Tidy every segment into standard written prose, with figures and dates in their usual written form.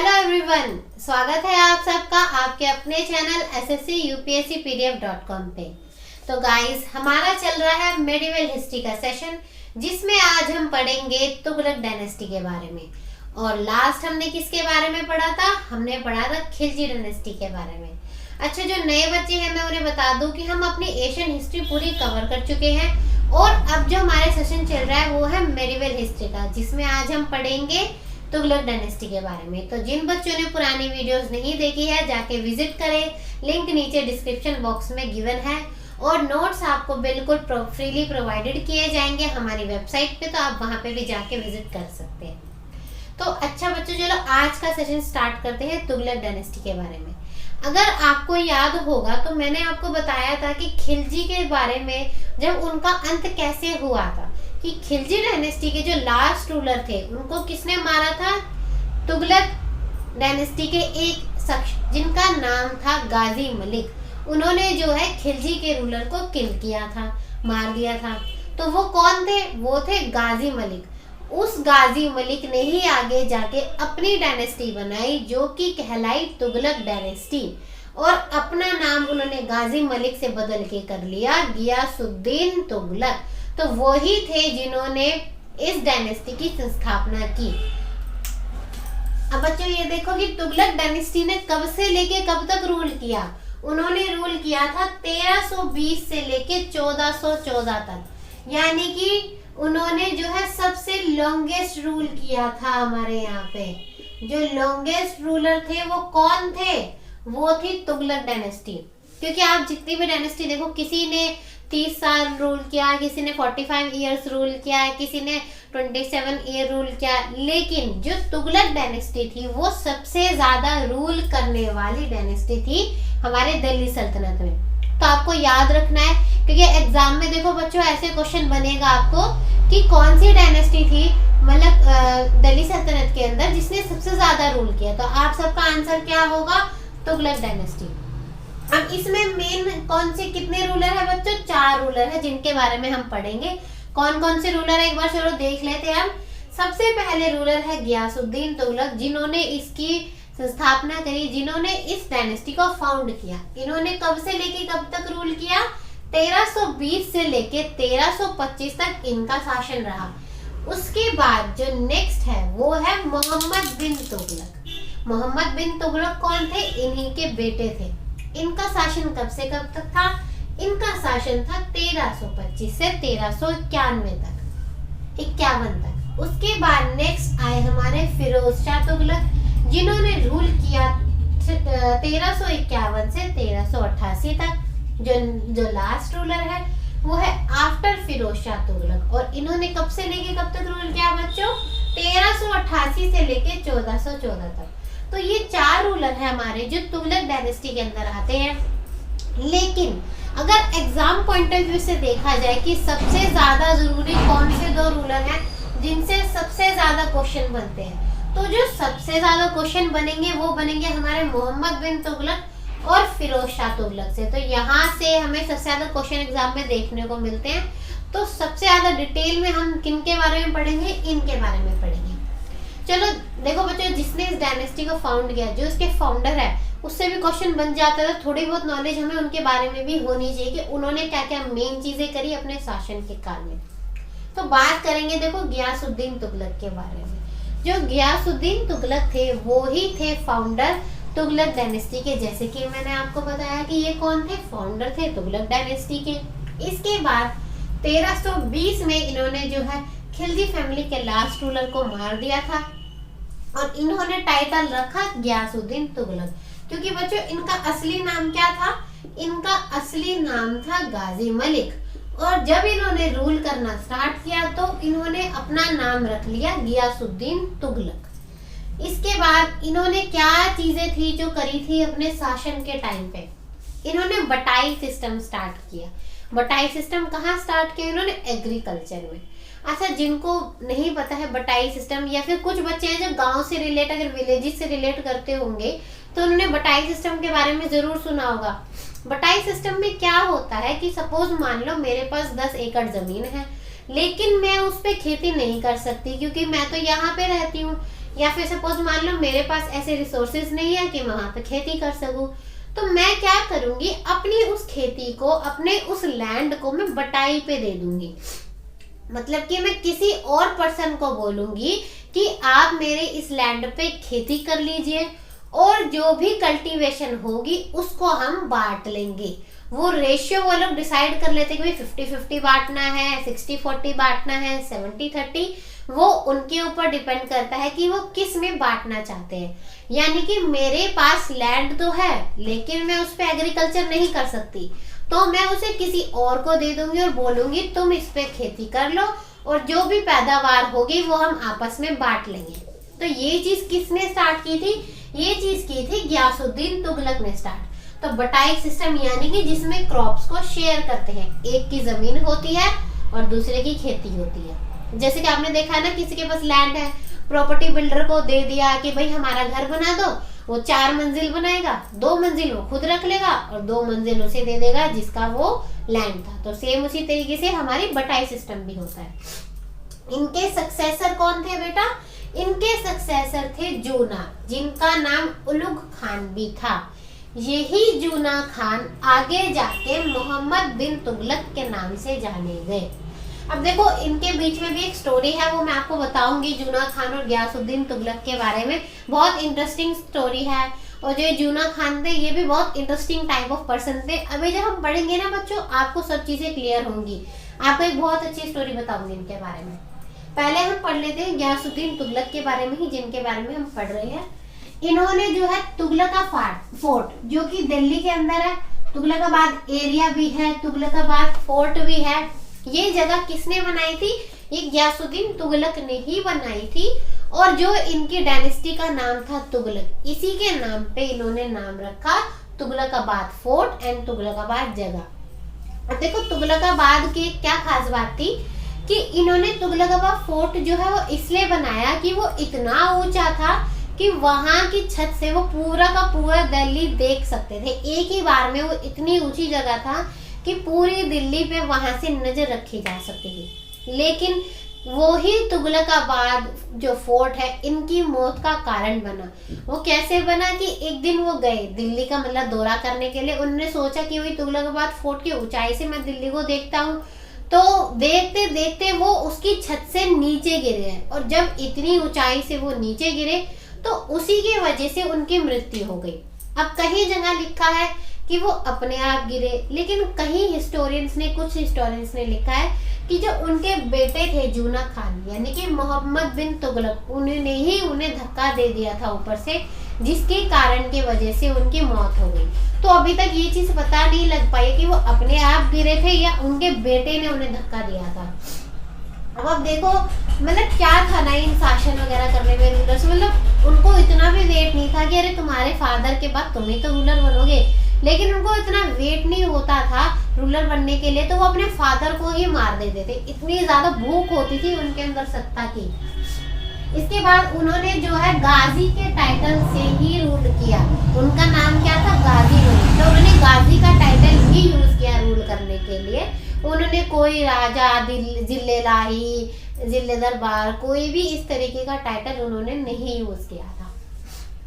Hello everyone, स्वागत है आप सबका आपके अपने चैनल SSC UPSC PDF.com पे। तो गाइस, हमारा चल रहा है मेडिवल हिस्ट्री का सेशन, जिसमें आज हम पढ़ेंगे तुगलक डायनेस्टी के बारे में। और लास्ट हमने किसके बारे में पढ़ा था? हमने पढ़ा था खिलजी डायनेस्टी के बारे में। अच्छा, जो नए बच्चे हैं मैं उन्हें बता दूं कि हम अपनी एशियन हिस्ट्री पूरी कवर कर चुके हैं और अब जो हमारे सेशन चल रहा है वो है मेडिवल हिस्ट्री का, जिसमें आज हम पढ़ेंगे तुगलक डायनेस्टी के बारे में। तो जिन बच्चों ने पुरानी वीडियोस नहीं देखी है जाके विजिट करें, लिंक नीचे डिस्क्रिप्शन बॉक्स में गिवन है और नोट्स आपको बिल्कुल फ्रीली प्रोवाइडेड किए जाएंगे हमारी वेबसाइट पे, तो आप वहां पे भी जाके विजिट कर सकते हैं। तो अच्छा बच्चों, चलो आज का सेशन स्टार्ट करते हैं तुगलक डायनेस्टी के बारे में। अगर आपको याद होगा तो मैंने आपको बताया था कि खिलजी के बारे में, जब उनका अंत कैसे हुआ था, कि खिलजी डायनेस्टी के जो लास्ट रूलर थे उनको किसने मारा था? तुगलक डायनेस्टी के एक शख्स जिनका नाम था गाजी मलिक, उन्होंने जो है खिलजी के रूलर को किल किया था, मार दिया था। तो वो कौन थे? वो थे गाजी मलिक। उस गाजी मलिक ने ही आगे जाके अपनी डायनेस्टी बनाई जो कि कहलाई तुगलक डायनेस्टी, और अपना नाम उन्होंने गाजी मलिक से बदल के कर लिया गियासुद्दीन तुगलक। तो वो ही थे जिन्होंने इस डायनेस्टी की संस्थापना की। अब बच्चों ये देखो कि तुगलक डायनेस्टी ने कब से लेके कब तक रूल किया? उन्होंने रूल किया था 1320 से लेके 1414 तक, यानी कि उन्होंने जो है सबसे लॉन्गेस्ट रूल किया था हमारे यहाँ पे। जो लॉन्गेस्ट रूलर थे वो कौन थे? वो थी तुगलक डायनेस्टी। क्योंकि आप जितनी भी डायनेस्टी देखो, किसी ने 30 साल रूल किया, किसी ने 45 ईयर्स रूल किया, किसी ने 27 ईयर रूल किया, लेकिन जो तुगलक डायनेस्टी थी वो सबसे ज्यादा रूल करने वाली डायनेस्टी थी हमारे दिल्ली सल्तनत में। तो आपको याद रखना है, क्योंकि एग्जाम में देखो बच्चों ऐसे क्वेश्चन बनेगा आपको कि कौन सी डायनेस्टी थी मतलब दिल्ली सल्तनत के अंदर जिसने सबसे ज्यादा रूल किया। तो आप सबका आंसर क्या होगा? तुगलक डायनेस्टी। अब इसमें मेन कौन से कितने रूलर है बच्चों? 4 रूलर है जिनके बारे में हम पढ़ेंगे। कौन कौन से रूलर है एक बार चलो देख लेते हैं हम। सबसे पहले रूलर है गियासुद्दीन तुगलक, जिन्होंने इसकी स्थापना करी, जिन्होंने इस डायनेस्टी को फाउंड किया। इन्होंने कब से लेके कब तक रूल किया? 1320 से लेके 1325 तक इनका शासन रहा। उसके बाद जो नेक्स्ट है वो है मोहम्मद बिन तुगलक। मोहम्मद बिन तुगलक कौन थे? इन्हीं के बेटे थे। इनका शासन कब से कब तक था? इनका शासन था 1325 से 1391 तक, 51 तक। उसके बाद नेक्स्ट आए हमारे फिरोज शाह तुगलक, जिन्होंने रूल किया 1351 से 1388 तक। जो लास्ट रूलर है वो है आफ्टर फिरोज शाह तुगलक, और इन्होंने कब से लेके कब तक रूल किया बच्चों? 1388 से लेके 1414 तक। तो ये 4 रूलर है हमारे जो तुगलक डायनेस्टी के अंदर आते हैं। लेकिन अगर एग्जाम पॉइंट ऑफ व्यू से देखा जाए कि सबसे ज्यादा जरूरी कौन से 2 रूलर हैं जिनसे सबसे ज्यादा क्वेश्चन बनते हैं, तो जो सबसे ज्यादा क्वेश्चन बनेंगे वो बनेंगे हमारे मोहम्मद बिन तुगलक और फिरोज शाह तुगलक से। तो यहाँ से हमें सबसे ज्यादा क्वेश्चन एग्जाम में देखने को मिलते हैं। तो सबसे ज्यादा डिटेल में हम किन के बारे में पढ़ेंगे? इनके बारे में पढ़ेंगे। चलो देखो बच्चों, जिसने इस डायनेस्टी को फाउंड किया, जो इसके फाउंडर है, उससे भी क्वेश्चन बन जाता है। थोड़ी बहुत नॉलेज हमें उनके बारे में भी होनी चाहिए कि उन्होंने क्या क्या मेन चीजें करी अपने शासन के काल में। तो बात करेंगे देखो गियासुद्दीन तुगलक के बारे में। जो गियासुद्दीन तुगलक थे वो ही थे फाउंडर तुगलक डायनेस्टी के। जैसे कि मैंने आपको बताया कि ये कौन थे? फाउंडर थे तुगलक डायनेस्टी के। इसके बाद 1320 में इन्होंने जो है खिलजी फैमिली के लास्ट रूलर को मार दिया था और इन्होंने टाइटल रखा गियासुद्दीन तुगलक। क्योंकि बच्चों इनका असली नाम क्या था? इनका असली नाम था गाजी मलिक, और जब इन्होंने रूल करना स्टार्ट किया तो इन्होंने अपना नाम रख लिया गियासुद्दीन तुगलक। इसके बाद इन्होंने क्या चीजें थी जो करी थी अपने शासन के टाइम पे? इन्होंने बटाई सिस्टम स्टार्ट किया। बटाई सिस्टम कहाँ स्टार्ट किया इन्होंने? एग्रीकल्चर में। अच्छा, जिनको नहीं पता है बटाई सिस्टम, या फिर कुछ बच्चे हैं जो गांव से रिलेट, अगर विलेजेस से रिलेट करते होंगे तो उन्होंने बटाई सिस्टम के बारे में जरूर सुना होगा। बटाई सिस्टम में क्या होता है कि सपोज मान लो मेरे पास 10 एकड़ जमीन है, लेकिन मैं उस पे खेती नहीं कर सकती क्योंकि मैं तो यहाँ पे रहती हूँ। या फिर सपोज मान लो मेरे पास ऐसे रिसोर्सेज नहीं है कि मैं वहां पे खेती कर सकूं, तो मैं क्या करूंगी, अपनी उस खेती को, अपने उस लैंड को मैं बटाई पे दे दूंगी। मतलब कि मैं किसी और पर्सन को बोलूंगी कि आप मेरे इस लैंड पे खेती कर लीजिए और जो भी कल्टीवेशन होगी उसको हम बांट लेंगे। वो रेशियो वो लोग डिसाइड कर लेते हैं कि भाई 50-50 बांटना है, 60-40 बांटना है, 70-30, वो उनके ऊपर डिपेंड करता है कि वो किस में बांटना चाहते हैं। यानी कि मेरे पास लैंड तो है लेकिन मैं उस पे एग्रीकल्चर नहीं कर सकती, तो मैं उसे किसी और को दे दूंगी और बोलूंगी तुम इस पे खेती कर लो और जो भी पैदावार होगी वो हम आपस में बांट लेंगे। तो ये चीज किसने स्टार्ट की थी? ये चीज की थी गयासुद्दीन तुगलक ने स्टार्ट। तो बटाई सिस्टम यानी कि जिसमें क्रॉप्स को शेयर करते हैं, एक की जमीन होती है और दूसरे की खेती होती है। जैसे कि आपने देखा है ना, किसी के पास लैंड है, प्रॉपर्टी बिल्डर को दे दिया कि भाई हमारा घर बना दो, वो 4 मंजिल बनाएगा, 2 मंजिल वो खुद रख लेगा और 2 मंजिल उसे दे देगा जिसका वो लैंड था। तो सेम उसी तरीके से हमारी बटाई सिस्टम भी होता है। इनके सक्सेसर कौन थे बेटा? इनके सक्सेसर थे जूना, जिनका नाम उलुग खान भी था। यही जूना खान आगे जाके मोहम्मद बिन तुगलक के नाम से जाने गए। अब देखो इनके बीच में भी एक स्टोरी है, वो मैं आपको बताऊंगी जूना खान और गयासुद्दीन तुगलक के बारे में। बहुत इंटरेस्टिंग स्टोरी है। और जो जूना खान थे ये भी बहुत इंटरेस्टिंग टाइप ऑफ पर्सन थे। अभी जब हम पढ़ेंगे ना बच्चों, आपको सब चीजें क्लियर होंगी। आपको एक बहुत अच्छी स्टोरी बताऊंगी इनके बारे में। पहले हम पढ़ लेते हैं गयासुद्दीन तुगलक के बारे में ही, जिनके बारे में हम पढ़ रहे हैं। इन्होंने जो है तुगलकाबाद फोर्ट, जो कि दिल्ली के अंदर है, तुगलकाबाद एरिया भी है, तुगलकाबाद फोर्ट भी है। ये जगह किसने बनाई थी? ये गयासुद्दीन तुगलक ने ही बनाई थी। और जो इनकी डायनेस्टी का नाम था तुगलक, इसी के नाम पे इन्होंने नाम रखा तुगलकाबाद फोर्ट एंड तुगलकाबाद जगह। अब देखो तुगलकाबाद की क्या खास बात थी कि इन्होंने तुगलकाबाद फोर्ट जो है वो इसलिए बनाया कि वो इतना ऊंचा था कि वहां की छत से वो पूरा का पूरा दिल्ली देख सकते थे। एक ही बार में वो इतनी ऊंची जगह था कि पूरी दिल्ली पे वहां से नजर रखी जा सकती थी। लेकिन वो ही तुगलकाबाद जो फोर्ट है इनकी मौत का कारण बना। वो कैसे बना कि एक दिन वो गए दिल्ली का मतलब दौरा करने के लिए। उन्होंने सोचा कि वही तुगलकाबाद फोर्ट की ऊंचाई से मैं दिल्ली को देखता हूँ, तो देखते देखते वो उसकी छत से नीचे गिरे हैं। और जब इतनी ऊंचाई से वो नीचे गिरे तो उसी की वजह से उनकी मृत्यु हो गई। अब कहीं जगह लिखा है कि वो अपने आप गिरे, लेकिन कहीं कुछ हिस्टोरियंस ने लिखा है कि जो उनके बेटे थे जूना खान यानी कि मोहम्मद बिन तुगलक, उन्होंने ही उन्हें धक्का दे दिया था ऊपर से, जिसके कारण की वजह से उनकी मौत हो गई। तो अभी तक ये चीज पता नहीं लग पाई कि वो अपने आप गिरे थे या उनके बेटे ने उन्हें धक्का दिया था। अब देखो मतलब क्या था ना इन शासन वगैरह करने में रूलर्स, मतलब उनको इतना भी वेट नहीं था कि अरे तुम्हारे फादर के बाद तुम ही तो रूलर बनोगे। लेकिन उनको इतना वेट नहीं होता था रूलर बनने के लिए, तो वो अपने फादर को ही मार देते थे। इतनी ज्यादा भूख होती थी उनके अंदर सत्ता की। इसके बाद उन्होंने जो है गाजी के टाइटल से ही रूल किया। उनका नाम क्या था? गाजी रूल। तो उन्होंने गाजी का टाइटल ही यूज किया रूल करने के लिए। उन्होंने कोई राजा, जिल्लेलाही, जिले दरबार, कोई भी इस तरीके का टाइटल उन्होंने नहीं यूज किया था।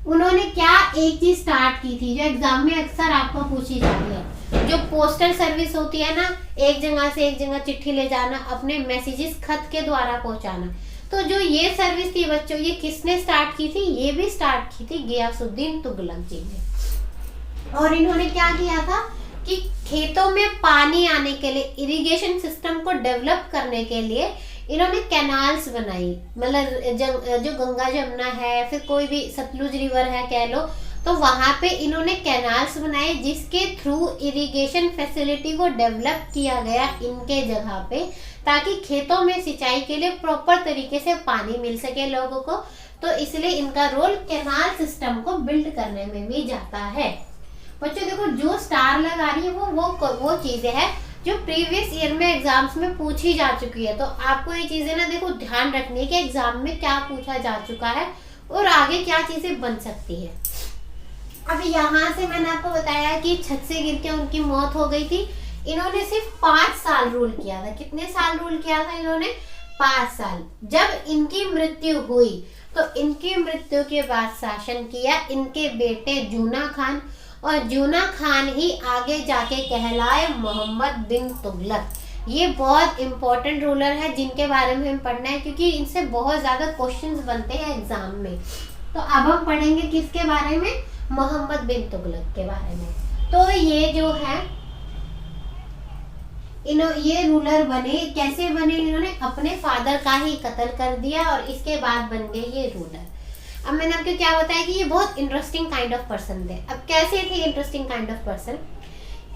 उन्होंने क्या एक चीज स्टार्ट की थी जो एग्जाम में अक्सर आपको पूछी जाती है, जो पोस्टल सर्विस होती है ना, एक जगह से एक जगह चिट्ठी ले जाना, अपने मैसेजेस खत के द्वारा पहुंचाना। तो जो ये सर्विस थी बच्चों, ये किसने स्टार्ट की थी? ये भी स्टार्ट की थी गयासुद्दीन तुगलक जी ने। और इन्होंने क्या किया था कि खेतों में पानी आने के लिए, इरिगेशन सिस्टम को डेवलप करने के लिए इन्होंने कैनाल्स बनाई। मतलब जो गंगा जमुना है, फिर कोई भी सतलुज रिवर है कह लो, तो वहां पे इन्होंने कैनाल्स बनाए जिसके थ्रू इरिगेशन फैसिलिटी को डेवलप किया गया इनके जगह पे, ताकि खेतों में सिंचाई के लिए प्रॉपर तरीके से पानी मिल सके लोगों को। तो इसलिए इनका रोल कैनाल सिस्टम को बिल्ड करने में भी जाता है। बच्चों देखो जो स्टार लगा रही है वो चीजें हैं जो प्रीवियस ईयर में एग्जाम्स में पूछी जा चुकी है। तो आपको ये चीजें ना देखो ध्यान रखनी है कि एग्जाम में क्या पूछा जा चुका है और आगे क्या चीजें बन सकती है। अब यहाँ से मैंने आपको बताया कि छत से गिर के उनकी मौत हो गई थी। इन्होंने सिर्फ 5 साल रूल किया था। कितने साल रूल किया था इन्होंने? 5 साल। जब इनकी मृत्यु हुई तो इनकी मृत्यु के बाद शासन किया इनके बेटे जूना खान, और जूना खान ही आगे जाके कहलाए मोहम्मद बिन तुगलक। ये बहुत इंपॉर्टेंट रूलर है जिनके बारे में हम पढ़ना है, क्योंकि इनसे बहुत ज्यादा क्वेश्चंस बनते हैं एग्जाम में। तो अब हम पढ़ेंगे किसके बारे में, मोहम्मद बिन तुगलक के बारे में। तो ये जो है ये रूलर बने, कैसे बने, इन्होंने अपने फादर का ही कत्ल कर दिया और इसके बाद बन गए ये रूलर। अब मैंने आपको क्या बताया कि ये बहुत इंटरेस्टिंग काइंड ऑफ पर्सन थे। अब कैसे थे इंटरेस्टिंग काइंड ऑफ पर्सन,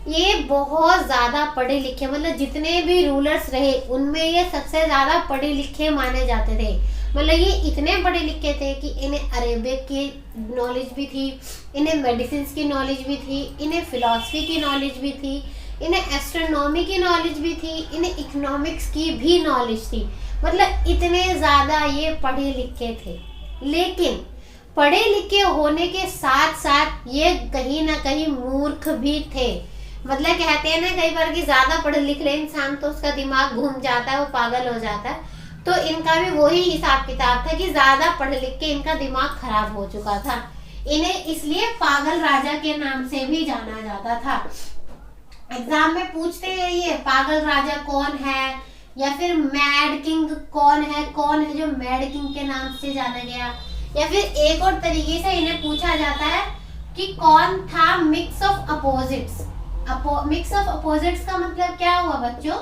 ये बहुत ज्यादा पढ़े लिखे, मतलब जितने भी रूलर्स रहे उनमें ये सबसे ज्यादा पढ़े लिखे माने जाते थे। मतलब ये इतने पढ़े लिखे थे कि इन्हें अरेबिक की नॉलेज भी थी, इन्हें मेडिसिन की नॉलेज भी थी, इन्हें फिलॉसफी की नॉलेज भी थी, इन्हें एस्ट्रोनॉमी की नॉलेज भी थी, इन्हें इकोनॉमिक्स की भी नॉलेज थी। मतलब इतने ज्यादा ये पढ़े लिखे थे। लेकिन पढ़े लिखे होने के साथ साथ ये कहीं ना कहीं मूर्ख भी थे। मतलब कहते हैं ना कई बार कि ज्यादा पढ़े लिखे इंसान तो उसका दिमाग घूम जाता है, वो पागल हो जाता है। तो इनका भी वही हिसाब किताब था कि ज्यादा पढ़ लिख के इनका दिमाग खराब हो चुका था। इन्हें इसलिए पागल राजा के नाम से भी जाना जाता था। एग्जाम में पूछते हैं ये पागल राजा कौन है, या फिर मैड किंग कौन है जो मैड किंग के नाम से जाना गया, या फिर एक और तरीके से इन्हें पूछा जाता है कि कौन था mix of opposites. Mix of opposites का मतलब क्या हुआ बच्चों,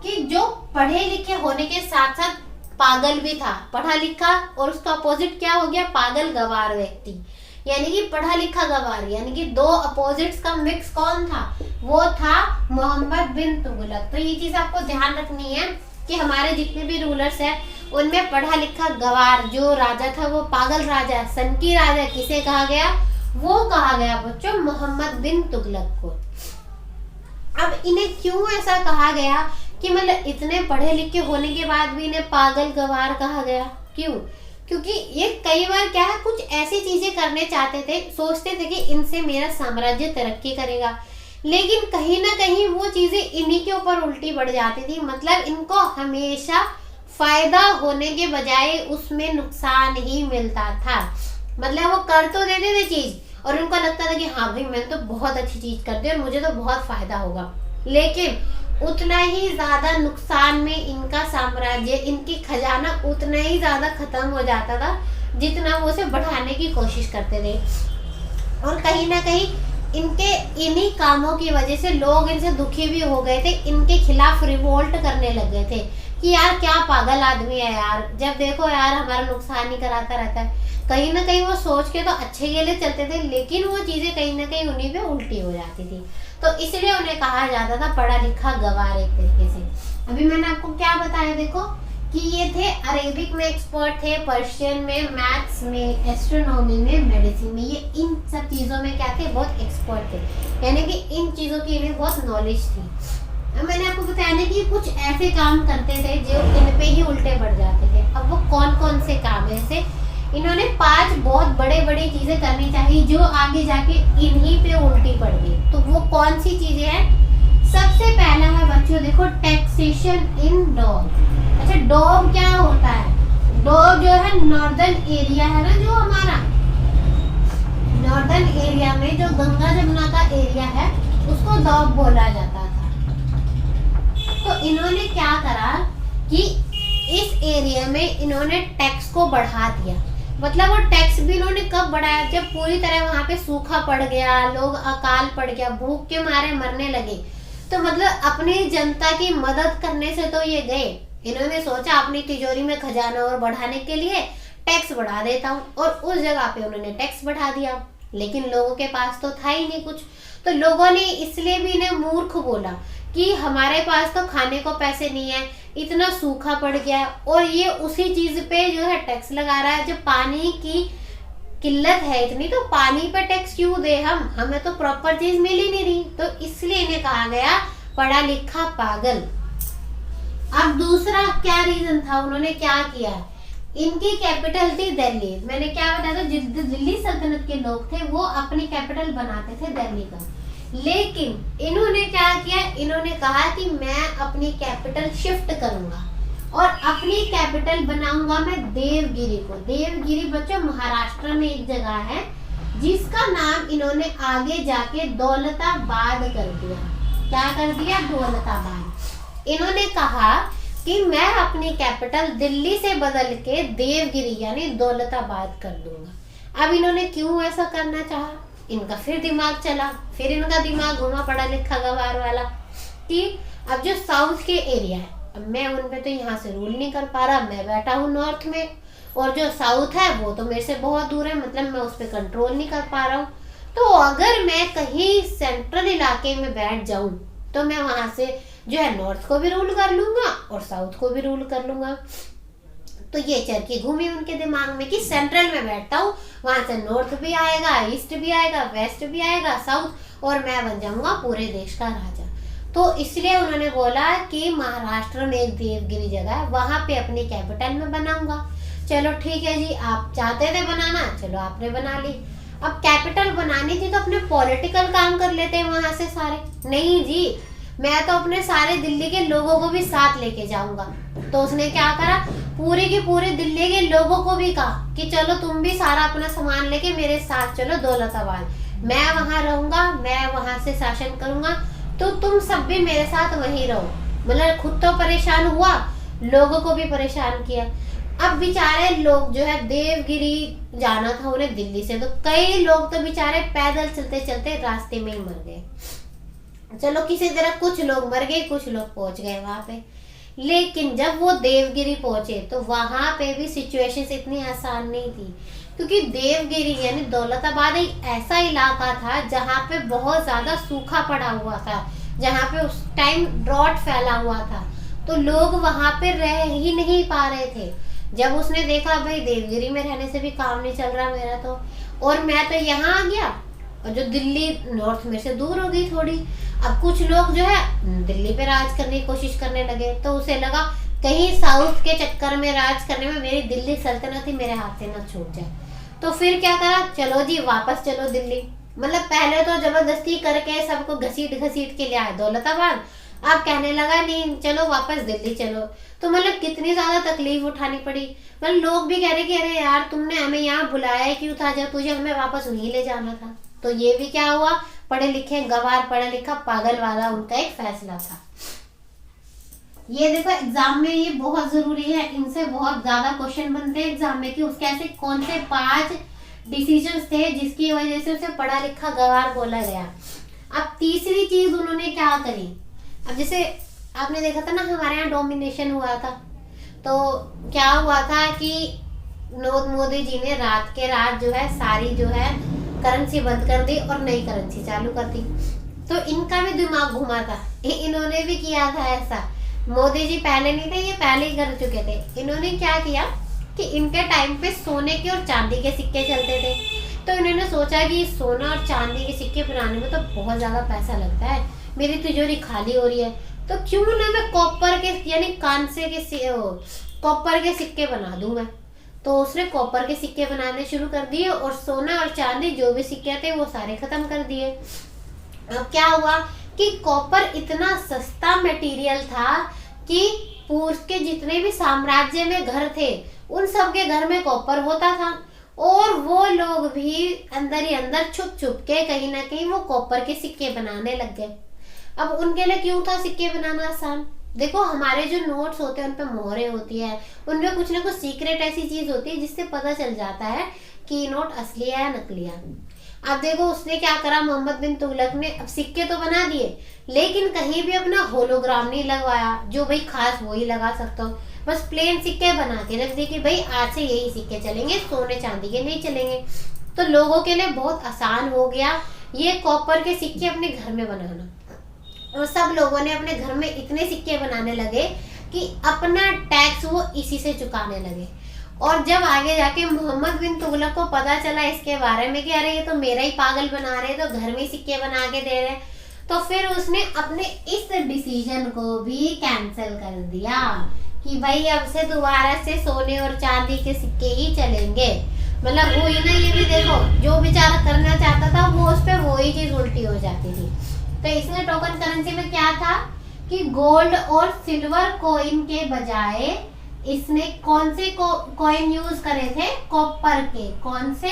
कि जो पढ़े लिखे होने के साथ साथ पागल भी था, पढ़ा लिखा, और उसका अपोजिट क्या हो गया, पागल गवार व्यक्ति। यानी कि पढ़ा लिखा गवार, यानी कि दो अपोजिट्स का मिक्स कौन था, वो था मोहम्मद बिन तुगलक। तो ये चीज आपको ध्यान रखनी है कि हमारे जितने भी रूलर्स हैं उनमें पढ़ा लिखा गवार जो राजा था वो पागल राजा, सनकी राजा किसे कहा गया, वो कहा गया बच्चों मोहम्मद बिन तुगलक को। अब इन्हें क्यों ऐसा कहा गया कि मतलब इतने पढ़े लिखे होने के बाद भी इन्हें पागल गवार कहा गया, क्यों? क्योंकि ये कई बार क्या है, कुछ ऐसी चीजें करने चाहते थे, सोचते थे कि इनसे मेरा साम्राज्य तरक्की करेगा, लेकिन कहीं ना कहीं वो चीजें इन्हीं के ऊपर उल्टी पड़ जाती थी। मतलब इनको हमेशा फायदा होने के बजाय उसमें नुकसान ही मिलता था। मतलब वो कर तो देते थे चीज और उनको लगता था कि हाँ भाई मैंने तो बहुत अच्छी चीज कर दी और मुझे तो बहुत फायदा होगा, लेकिन उतना ही ज्यादा नुकसान में इनका साम्राज्य, इनकी खजाना उतना ही ज्यादा खत्म हो जाता था जितना वो उसे बढ़ाने की कोशिश करते थे। और कहीं ना कहीं इनके इन्हीं कामों की वजह से लोग इनसे दुखी भी हो गए थे, इनके खिलाफ रिवोल्ट करने लग गए थे कि यार क्या पागल आदमी है यार, जब देखो यार हमारा नुकसान ही कराता रहता है। कहीं ना कहीं वो सोच के तो अच्छे के लिए चलते थे, लेकिन वो चीजें कहीं ना कहीं उन्हीं पे उल्टी हो जाती थी। तो इसलिए उन्हें कहा जाता था पढ़ा लिखा गवार एक तरीके से। अभी मैंने आपको क्या बताया, देखो कि ये थे अरेबिक में एक्सपर्ट थे, पर्शियन में, मैथ्स में, एस्ट्रोनॉमी में, मेडिसिन में, ये इन सब चीजों में क्या थे, बहुत एक्सपर्ट थे, यानी कि इन चीजों की इन्हें बहुत नॉलेज थी। अब मैंने आपको बताया ना कि कुछ ऐसे काम करते थे जो इन पे ही उल्टे पड़ जाते थे। अब वो कौन कौन से काम है, जैसे इन्होंने 5 बहुत बड़े बड़े चीजें करनी चाहिए जो आगे जाके इन्हीं पे उल्टी पड़ गई। तो वो कौन सी चीजें हैं, सबसे पहला है बच्चों देखो टैक्सेशन इन डॉग। अच्छा डॉग क्या होता है, डॉग जो है नॉर्दर्न एरिया है ना, जो हमारा नॉर्दर्न एरिया में जो गंगा जमुना का एरिया है उसको डॉग बोला जाता था। तो इन्होंने क्या करा कि इस एरिया में इन्होंने टैक्स को बढ़ा दिया। मतलब वो टैक्स भी इन्होंने कब बढ़ाया, जब पूरी तरह वहां पे सूखा पड़ गया, लोग अकाल पड़ गया, भूख के मारे मरने लगे। तो मतलब अपनी जनता की मदद करने से तो ये गए, इन्होंने सोचा अपनी तिजोरी में खजाना और बढ़ाने के लिए टैक्स बढ़ा देता हूँ, और उस जगह पे उन्होंने टैक्स बढ़ा दिया। लेकिन लोगों के पास तो था ही नहीं कुछ, तो लोगों ने इसलिए भी इन्हें मूर्ख बोला कि हमारे पास तो खाने को पैसे नहीं है, इतना सूखा पड़ गया, और ये उसी चीज पे जो है टैक्स लगा रहा है। जब पानी की किल्लत है इतनी, तो पानी पे टैक्स क्यों दे हम, हमें तो प्रॉपर चीज मिल ही नहीं रही। तो इसलिए इन्हें कहा गया पढ़ा लिखा पागल। अब दूसरा क्या रीजन था, उन्होंने क्या किया, इनकी कैपिटल थी दिल्ली। मैंने क्या बताया था, दिल्ली सल्तनत के लोग थे वो अपनी कैपिटल बनाते थे दिल्ली का, लेकिन इन्होंने क्या किया, इन्होंने कहा कि मैं अपनी कैपिटल शिफ्ट करूंगा और अपनी कैपिटल बनाऊंगा मैं देवगिरी को। देवगिरी बच्चों महाराष्ट्र में एक जगह है जिसका नाम इन्होंने आगे जाके दौलताबाद कर दिया। क्या कर दिया? दौलताबाद। इन्होंने कहा कि मैं अपनी कैपिटल दिल्ली से बदल के देवगिरी यानी दौलताबाद कर दूंगा। अब इन्होंने क्यों ऐसा करना चाहा? इनका फिर दिमाग चला, फिर इनका दिमाग घुमा पढ़ा लिखा गवार वाला कि अब जो साउथ के एरिया है, अब मैं उनपे तो यहाँ से रूल नहीं कर पा रहा, मैं बैठा हूँ नॉर्थ में, और जो साउथ है वो तो मेरे से बहुत दूर है, मतलब मैं उस पर कंट्रोल नहीं कर पा रहा हूँ। तो अगर मैं कहीं सेंट्रल इलाके में बैठ जाऊं तो मैं वहां से जो है नॉर्थ को भी रूल कर लूंगा और साउथ को भी रूल कर लूंगा। तो ये चरखी घूमी उनके दिमाग में कि सेंट्रल में बैठता हूँ, वहां से नॉर्थ भी आएगा, ईस्ट भी आएगा, वेस्ट भी आएगा, साउथ, और मैं बन जाऊंगा पूरे देश का राजा। तो इसलिए उन्होंने बोला कि महाराष्ट्र में एक देवगिरी जगह है, वहां पे अपनी कैपिटल में बनाऊंगा। चलो ठीक है जी, आप चाहते थे बनाना, चलो आपने बना ली। अब कैपिटल बनानी थी तो अपने पॉलिटिकल काम कर लेते हैं वहां से सारे। नहीं जी, मैं तो अपने सारे दिल्ली के लोगों को भी साथ लेके जाऊंगा। तो उसने क्या करा, पूरे के पूरे दिल्ली के लोगों को भी कहा कि चलो तुम भी सारा अपना सामान लेके मेरे साथ चलो दौलताबाद, मैं वहां रहूंगा, मैं वहां से शासन करूंगा, तो तुम सब भी मेरे साथ वहीं रहो। मतलब खुद तो परेशान हुआ, लोगों को भी परेशान किया। अब बेचारे लोग जो है देवगिरी जाना था उन्हें दिल्ली से, तो कई लोग तो बेचारे पैदल चलते चलते रास्ते में ही मर गए। चलो किसी तरह कुछ लोग मर गए, कुछ लोग पहुंच गए वहां पे। लेकिन जब वो देवगिरी पहुंचे तो वहां पे भी सिचुएशंस इतनी आसान नहीं थी, क्योंकि देवगिरी यानी दौलताबाद एक ऐसा इलाका था जहाँ पे बहुत ज्यादा सूखा पड़ा हुआ था, जहाँ पे उस टाइम ड्रॉट फैला हुआ था, तो लोग वहां पे रह ही नहीं पा रहे थे। जब उसने देखा भाई देवगिरी में रहने से भी काम नहीं चल रहा मेरा, तो और मैं तो यहाँ आ गया, और जो दिल्ली नॉर्थ में से दूर हो गई थोड़ी। अब कुछ लोग जो है दिल्ली पे राज करने की कोशिश करने लगे, तो उसे लगा कहीं साउथ के चक्कर में राज करने में मेरी दिल्ली सल्तनत ही मेरे हाथ से न छूट जाए। तो फिर क्या करा, चलो जी वापस चलो दिल्ली। मतलब पहले तो जबरदस्ती करके सबको घसीट घसीट के ले आए दौलताबाद, अब कहने लगा नहीं चलो वापस दिल्ली चलो। तो मतलब कितनी ज्यादा तकलीफ उठानी पड़ी। मतलब लोग भी कह रहे कि अरे यार तुमने हमें यहाँ बुलाया क्यों था, जब तुझे हमें वापस वहीं ले जाना था। तो ये भी क्या हुआ, पढ़े लिखे गवार पढ़ा लिखा पागल वाला उनका एक फैसला था। ये देखो एग्जाम में ये बहुत जरूरी है, इनसे बहुत ज्यादा क्वेश्चन बनते हैं एग्जाम में कि उसके ऐसे कौन से 5 डिसीजंस थे जिसकी वजह से उसे पढ़ा लिखा गवार बोला गया। अब तीसरी चीज उन्होंने क्या करी, अब जैसे आपने देखा था ना हमारे यहाँ डोमिनेशन हुआ था, तो क्या हुआ था कि मोदी जी ने रात के रात जो है सारी जो है करेंसी बंद कर दी और नई करेंसी चालू कर दी। तो इनका भी दिमाग घुमा था, इन्होंने भी किया था ऐसा। मोदी जी पहले नहीं थे, ये पहले ही कर चुके थे। इन्होंने क्या किया कि इनके टाइम पे सोने के और चांदी के सिक्के चलते थे, तो इन्होंने सोचा कि सोना और चांदी के सिक्के बनाने में तो बहुत ज्यादा पैसा लगता है, मेरी तिजोरी खाली हो रही है, तो क्यों ना मैं कॉपर के यानी कांसे के कॉपर के सिक्के बना दूं मैं। तो उसने कॉपर के सिक्के बनाने शुरू कर दिए और सोना और चांदी जो भी सिक्के थे वो सारे खत्म कर दिए। अब क्या हुआ कि कॉपर इतना सस्ता मटेरियल था कि पूर्व के जितने भी साम्राज्य में घर थे उन सब के घर में कॉपर होता था, और वो लोग भी अंदर ही अंदर छुप छुप के कहीं ना कहीं वो कॉपर के सिक्के बनाने लग गए। अब उनके लिए क्यों था सिक्के बनाना आसान, देखो हमारे जो नोट्स होते हैं उन पे मोहरें होती है, उनमें कुछ ना कुछ सीक्रेट ऐसी चीज होती है जिससे पता चल जाता है कि नोट असली है या नकली है। अब देखो उसने क्या करा, मोहम्मद बिन तुगलक ने अब सिक्के तो बना दिए लेकिन कहीं भी अपना होलोग्राम नहीं लगवाया, जो भाई खास वो ही लगा सकता हो, बस प्लेन सिक्के बना के रख दिए कि भाई आज से यही सिक्के चलेंगे, सोने चांदी के नहीं चलेंगे। तो लोगों के लिए बहुत आसान हो गया ये कॉपर के सिक्के अपने घर में बनाना, और सब लोगों ने अपने घर में इतने सिक्के बनाने लगे कि अपना टैक्स वो इसी से चुकाने लगे। और जब आगे जाके मोहम्मद बिन तुगलक को पता चला इसके बारे में कि अरे ये तो मेरा ही पागल बना रहे, तो घर में सिक्के बना के दे रहे, तो फिर उसने अपने इस डिसीजन को भी कैंसिल कर दिया कि भाई अब से दोबारा से सोने और चांदी के सिक्के ही चलेंगे। मतलब वो ही ना, ये भी देखो जो बेचारा करना चाहता था वो उस पर वो ही चीज उल्टी हो जाती थी। तो इसमें टोकन करेंसी में क्या था कि गोल्ड और सिल्वर कॉइन के बजाय इसने कौन से कॉइन यूज करे थे? कॉपर के। कौन से?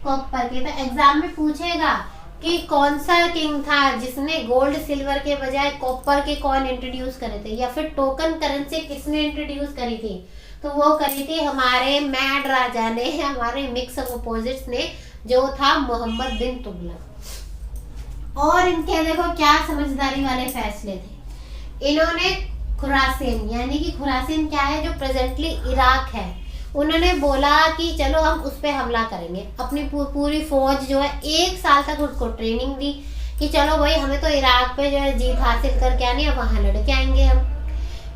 कॉपर के। तो एग्जाम में पूछेगा कि कौन सा किंग था जिसने गोल्ड सिल्वर के बजाय कॉपर के कॉइन इंट्रोड्यूस करे थे, या फिर टोकन करेंसी किसने इंट्रोड्यूस करी थी? तो वो करी थी हमारे मैड राजा ने, हमारे मिक्स ऑफ अपोजिट्स ने, जो था मोहम्मद बिन तुगलक। और इनके देखो क्या समझदारी वाले फैसले थे। इन्होंने खुरासन, यानी कि खुरासन क्या है, जो प्रेजेंटली इराक है, उन्होंने बोला कि चलो हम उस पर हमला करेंगे। अपनी पूरी फौज जो है 1 साल तक उसको ट्रेनिंग दी कि चलो भाई हमें तो इराक पे जो है जीत हासिल करके आनी है, वहां लड़के आएंगे हम।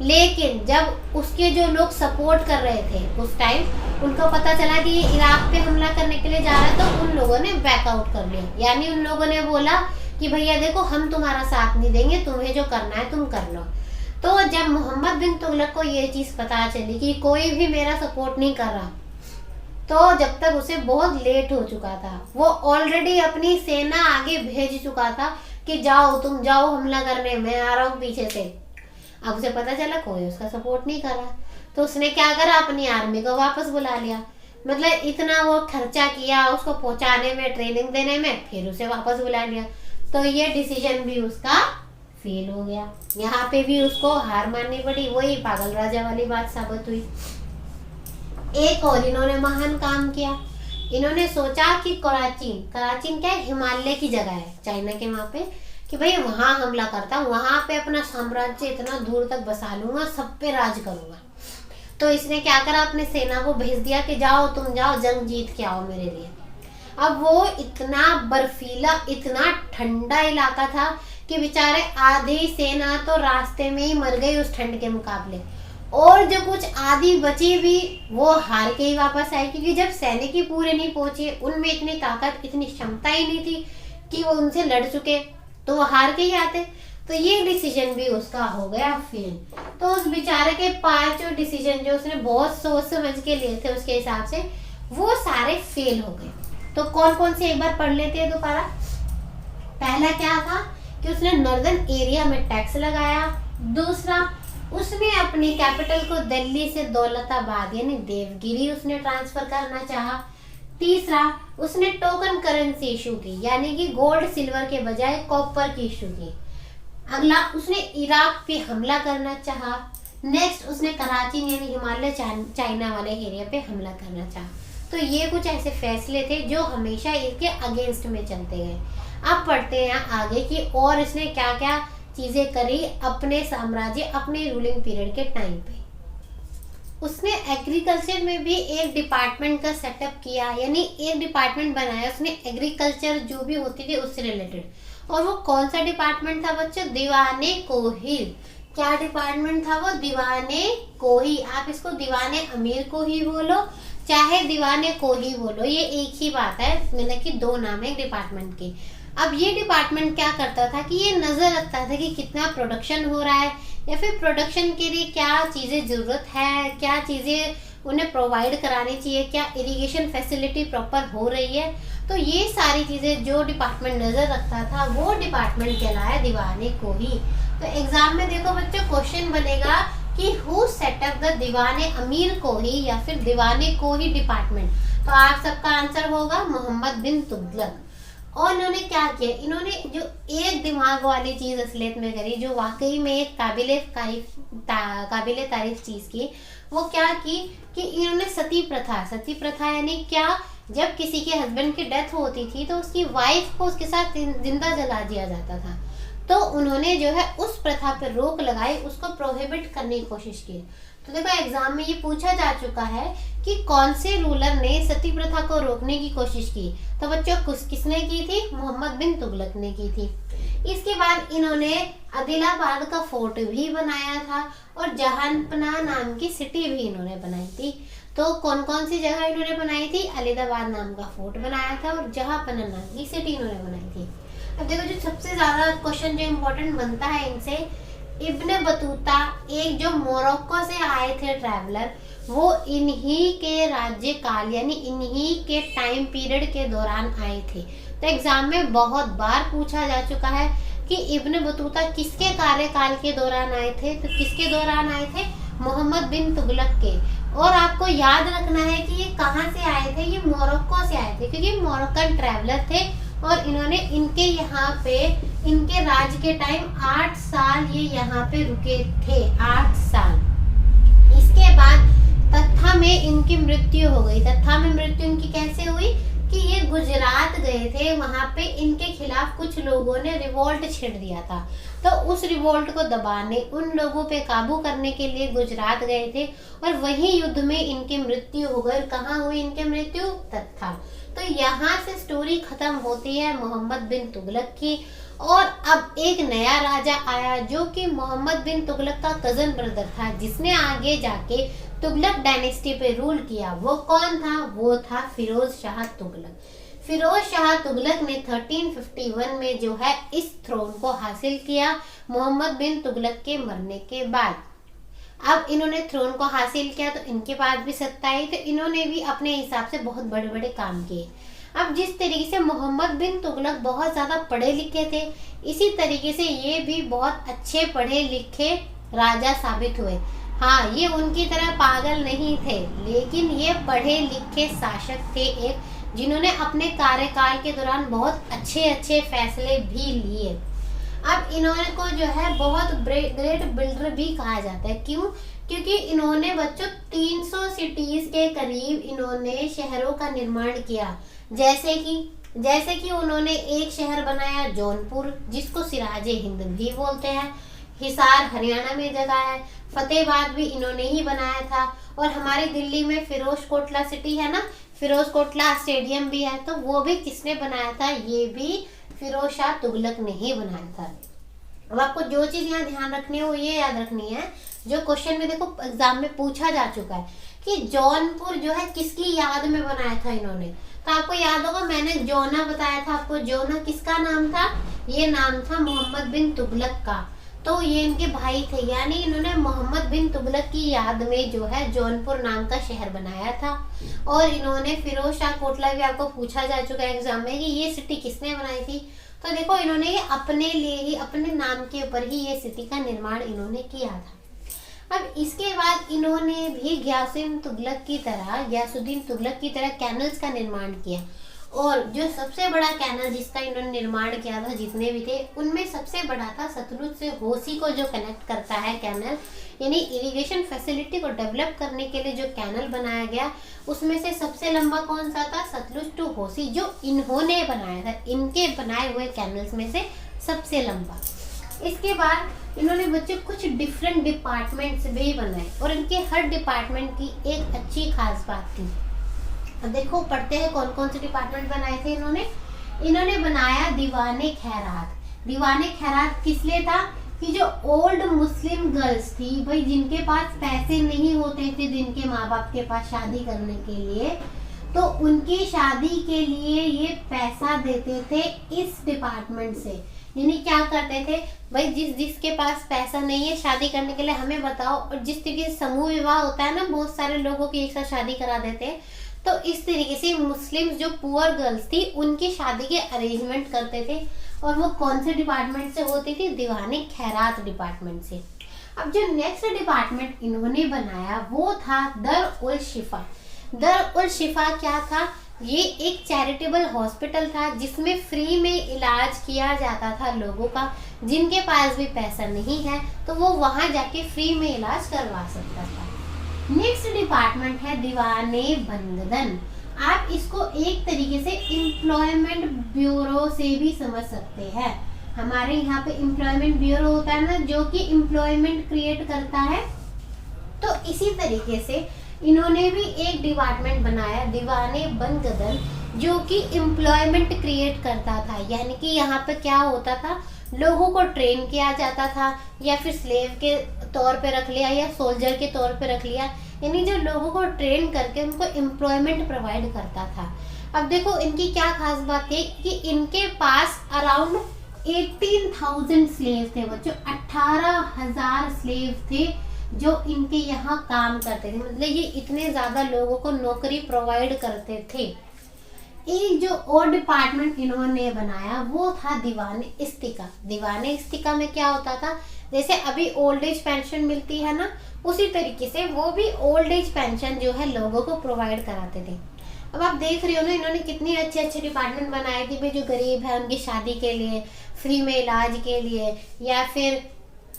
लेकिन जब उसके जो लोग सपोर्ट कर रहे थे उस टाइम, उनको पता चला कि ये इराक पे हमला करने के लिए जा रहा है, तो उन लोगों ने बैकआउट कर लिया। यानी उन लोगों ने बोला कि भैया देखो हम तुम्हारा साथ नहीं देंगे, तुम्हें जो करना है तुम कर लो। तो जब मोहम्मद बिन तुगलक को ये चीज पता चली कि कोई भी मेरा सपोर्ट नहीं कर रहा, तो जब तक उसे बहुत लेट हो चुका था, वो ऑलरेडी अपनी सेना आगे भेज चुका था कि जाओ तुम जाओ हमला करने, मैं आ रहा हूँ पीछे से। अब उसे पता चला कोई उसका सपोर्ट नहीं कर रहा, तो उसने क्या करा, अपनी आर्मी को वापस बुला लिया। मतलब इतना वो खर्चा किया उसको पहुंचाने में, ट्रेनिंग देने में, फिर उसे वापस बुला लिया। तो ये डिसीजन भी उसका फेल हो गया। यहाँ पे भी उसको हार माननी पड़ी, वही पागल राजा वाली बात साबित हुई। एक और इन्होंने महान काम किया। इन्होंने सोचा कि कराची क्या है, हिमालय की जगह है चाइना के वहां पे, कि भाई वहां हमला करता हूँ, वहां पे अपना साम्राज्य इतना दूर तक बसा लूंगा, सब पे राज करूंगा। तो इसने क्या करा, अपने सेना को भेज दिया कि जाओ तुम जाओ जंग जीत के आओ मेरे लिए। अब वो इतना बर्फीला, इतना ठंडा इलाका था कि बेचारे आधी सेना तो रास्ते में ही मर गई उस ठंड के मुकाबले, और जो कुछ आधी बची भी वो हार के ही वापस आई, क्योंकि जब सैनिक ही पूरे नहीं पहुंचे, उनमें इतनी ताकत, इतनी क्षमता ही नहीं थी कि वो उनसे लड़ चुके, तो वो हार के ही आते। तो ये डिसीजन भी उसका हो गया फेल। तो उस बेचारे के 5 डिसीजन जो उसने बहुत सोच समझ के लिए थे उसके हिसाब से, वो सारे फेल हो गए। तो कौन कौन से एक बार पढ़ लेते हैं दोबारा। पहला क्या था कि उसने नॉर्दर्न एरिया में टैक्स लगाया। दूसरा, उसने अपनी कैपिटल को दिल्ली से दौलताबाद यानी देवगिरी उसने ट्रांसफर करना चाहा। तीसरा, उसने टोकन करेंसी इशू की, यानी कि गोल्ड सिल्वर के बजाय कॉपर की इशू की। अगला, उसने इराक पे हमला करना चाहा। नेक्स्ट, उसने कराची यानी हिमालय चाइना वाले एरिया पे हमला करना चाहा। तो ये कुछ ऐसे फैसले थे जो हमेशा इसके अगेंस्ट में चलते गए। अब पढ़ते हैं आगे कि और इसने क्या क्या चीजें करी अपने साम्राज्य, अपने रूलिंग पीरियड के टाइम पे। उसने एग्रीकल्चर में भी एक डिपार्टमेंट का सेटअप किया, यानी एक डिपार्टमेंट बनाया उसने एग्रीकल्चर जो भी होती थी उससे रिलेटेड। और वो कौन सा डिपार्टमेंट था बच्चों? दीवाने कोही। क्या डिपार्टमेंट था वो? दीवाने कोही। आप इसको दीवाने अमीर को ही बोलो चाहे दीवाने कोही बोलो, ये एक ही बात है, मतलब कि 2 नाम है डिपार्टमेंट के। अब ये डिपार्टमेंट क्या करता था कि ये नजर रखता था कि कितना प्रोडक्शन हो रहा है, या फिर प्रोडक्शन के लिए क्या चीजें जरूरत है, क्या चीजें उन्हें प्रोवाइड करानी चाहिए, क्या इरिगेशन फैसिलिटी प्रॉपर हो रही है। तो ये सारी चीजें जो डिपार्टमेंट नजर रखता था वो डिपार्टमेंट कहलाया दीवाने कोही। तो एग्जाम में देखो बच्चों क्वेश्चन बनेगा कि हु सेट अप द दीवाने अमीर कोही या फिर दीवाने कोही डिपार्टमेंट। तो आप सबका आंसर होगा मोहम्मद बिन तुगलक। और इन्होंने क्या किया, इन्होंने जो एक दिमाग वाली चीज असलियत में करी, जो वाकई में एक काबिले तारीफ चीज की, वो क्या की कि इन्होंने सती प्रथा यानी क्या, जब किसी के हस्बैंड की डेथ होती थी तो उसकी वाइफ को उसके साथ जिंदा जला दिया जाता था। तो उन्होंने जो है उस प्रथा पर रोक लगाई, उसको प्रोहिबिट करने की कोशिश की। तो देखो एग्जाम में ये पूछा जा चुका है कि कौन से रूलर ने सती प्रथा को रोकने की कोशिश की। तो बच्चों किसने की थी? मोहम्मद बिन तुगलक ने की थी। इसके बाद इन्होंने आदिलाबाद का फोर्ट भी बनाया था और जहानपना नाम की सिटी भी इन्होंने बनाई थी। तो कौन कौन सी जगह इन्होंने बनाई थी? आदिलाबाद नाम का फोर्ट बनाया था और जहांपना नाम की सिटी इन्होंने बनाई थी। अब देखो जो सबसे ज्यादा क्वेश्चन जो इम्पोर्टेंट बनता है इनसे, इब्ने बतूता एक जो मोरक्को से आए थे ट्रैवलर, वो इन्हीं के राज्यकाल यानी इन्हीं के टाइम पीरियड के दौरान आए थे। तो एग्जाम में बहुत बार पूछा जा चुका है कि इब्ने बतूता किसके कार्यकाल के दौरान आए थे। तो किसके दौरान आए थे? मोहम्मद बिन तुगलक के। और आपको याद रखना है कि ये कहाँ से आए थे, ये मोरक्को से आए थे, क्योंकि मोरक्कन ट्रैवलर थे और इन्होंने इनके यहाँ पे इनके राज के टाइम 8 साल ये यहाँ पे रुके थे, 8 साल। इसके बाद तत्था में इनकी मृत्यु हो गई। तत्था में मृत्यु इनकी कैसे हुई कि ये गुजरात गए थे, वहां पे इनके खिलाफ कुछ लोगों ने रिवोल्ट छेड़ दिया था, तो उस रिवोल्ट को दबाने, उन लोगों पे काबू करने के लिए गुजरात गए थे और वही युद्ध में इनकी मृत्यु हो गई। कहाँ हुई इनकी मृत्यु? तत्था। तो यहाँ से स्टोरी खत्म होती है मोहम्मद बिन तुगलक की। और अब एक नया राजा आया जो कि मोहम्मद बिन तुगलक का कजन ब्रदर था, जिसने आगे जाके तुगलक डायनेस्टी पे रूल किया। वो कौन था? वो था फिरोज शाह तुगलक। फिरोज शाह तुगलक ने 1351 में जो है इस थ्रोन को हासिल किया मोहम्मद बिन तुगलक के मरने के बाद। अब इन्होंने थ्रोन को हासिल किया तो इनके पास भी सत्ता आई, तो इन्होंने भी अपने हिसाब से बहुत बड़े बड़े काम किए। अब जिस तरीके से मोहम्मद बिन तुगलक बहुत ज्यादा पढ़े लिखे थे, इसी तरीके से ये भी बहुत अच्छे पढ़े लिखे राजा साबित हुए। हाँ, ये उनकी तरह पागल नहीं थे, लेकिन ये पढ़े लिखे शासक थे एक, जिन्होंने अपने कार्यकाल के दौरान बहुत अच्छे अच्छे फैसले भी लिए। अब इन्होंने को जो है बहुत ग्रेट बिल्डर भी कहा जाता है। क्यों? क्योंकि इन्होंने बच्चों 300 सिटीज के करीब इन्होंने शहरों का निर्माण किया। जैसे कि उन्होंने एक शहर बनाया जौनपुर, जिसको सिराजे हिंद भी बोलते हैं। हिसार हरियाणा में जगह है। फतेहाबाद भी इन्होंने ही बनाया था। और हमारी दिल्ली में फिरोज कोटला सिटी है ना, फिरोज कोटला स्टेडियम भी है, तो वो भी किसने बनाया था? ये भी फिरोज शाह तुगलक ने ही बनाया था। अब आपको जो चीज यहाँ ध्यान रखनी है वो ये याद रखनी है, जो क्वेश्चन में देखो एग्जाम में पूछा जा चुका है कि जौनपुर जो है किसकी याद में बनाया था इन्होंने। तो आपको याद होगा, मैंने जोना बताया था आपको। जोना किसका नाम था? ये नाम था मोहम्मद बिन तुगलक का। तो ये इनके भाई थे, यानी इन्होंने मोहम्मद बिन तुगलक की याद में जो है जौनपुर नाम का शहर बनाया था। और इन्होंने फिरोज शाह कोटला भी आपको पूछा जा चुका है एग्जाम में कि ये सिटी किसने बनाई थी। तो देखो, इन्होंने ये अपने लिए ही, अपने नाम के ऊपर ही ये सिटी का निर्माण इन्होंने किया था। अब इसके बाद इन्होंने भी गयासुद्दीन तुगलक की तरह कैनल्स का निर्माण किया। और जो सबसे बड़ा कैनल जिसका इन्होंने निर्माण किया था, जितने भी थे उनमें सबसे बड़ा था सतलुज से होसी को जो कनेक्ट करता है कैनल, यानी इरिगेशन फैसिलिटी को डेवलप करने के लिए जो कैनल बनाया गया, उसमें से सबसे लंबा कौन सा था? सतलुज टू होसी, जो इन्होंने बनाया था। इनके बनाए हुए कैनल्स में से सबसे लंबा। इसके बाद इन्होंने बच्चों कुछ डिफरेंट डिपार्टमेंट्स भी बनाए, और इनके हर डिपार्टमेंट की एक अच्छी खास बात थी। अब देखो, पढ़ते हैं कौन कौन से डिपार्टमेंट बनाए थे इन्होंने बनाया दीवाने खैरात। दीवाने खैरात किस लिए था? कि जो ओल्ड मुस्लिम गर्ल्स थी भाई, जिनके पास पैसे नहीं होते थे जिनके माँ बाप के पास शादी करने के लिए, तो उनकी शादी के लिए ये पैसा देते थे इस डिपार्टमेंट से। यानी क्या करते थे भाई, जिसके पास पैसा नहीं है शादी करने के लिए हमें बताओ। और जिस तरीके से समूह विवाह होता है ना, बहुत सारे लोगों की एक साथ शादी करा देते हैं, तो इस तरीके से मुस्लिम्स जो पुअर गर्ल्स थी उनकी शादी के अरेंजमेंट करते थे। और वो कौन से डिपार्टमेंट से होती थी? दीवाने खैरात डिपार्टमेंट से। अब जो नेक्स्ट डिपार्टमेंट इन्होंने बनाया वो था दर उल शिफा। दर उल शिफा क्या था? ये एक चैरिटेबल हॉस्पिटल था जिसमें फ्री में इलाज किया जाता था लोगों का। जिनके पास भी पैसा नहीं है तो वो वहां जाके फ्री में इलाज करवा सकता था। नेक्स्ट डिपार्टमेंट है दीवाने बंगदन। आप इसको एक तरीके से एम्प्लॉयमेंट ब्यूरो से भी समझ सकते हैं। हमारे यहाँ पे एम्प्लॉयमेंट ब्यूरो होता है ना, जो कि एम्प्लॉयमेंट क्रिएट करता है, तो इसी तरीके से इन्होंने भी एक डिपार्टमेंट बनाया दीवाने बंगदन, जो कि एम्प्लॉयमेंट क्रिएट करता था। यानी कि यहाँ पे क्या होता था, लोगों को ट्रेन किया जाता था, या फिर स्लेव के तौर पे रख लिया या सोल्जर के तौर पे रख लिया, यानी जो लोगों को ट्रेन करके उनको एम्प्लॉयमेंट प्रोवाइड करता था। अब देखो, इनकी क्या खास बात थी कि इनके पास अराउंड 18,000 स्लेव थे बच्चों। 18,000 स्लेव थे जो इनके यहाँ काम करते थे। मतलब ये इतने ज्यादा लोगों को नौकरी प्रोवाइड करते थे। एक जो और डिपार्टमेंट इन्होंने बनाया वो था दीवाने इस्तिका। दीवाने इस्तिका में क्या होता था? जैसे अभी ओल्ड एज पेंशन मिलती है ना, उसी तरीके से वो भी ओल्ड एज पेंशन जो है लोगों को प्रोवाइड कराते थे। अब आप देख रहे हो ना, इन्होंने कितनी अच्छे अच्छे डिपार्टमेंट बनाए थे भाई, जो गरीब है उनकी शादी के लिए, फ्री में इलाज के लिए, या फिर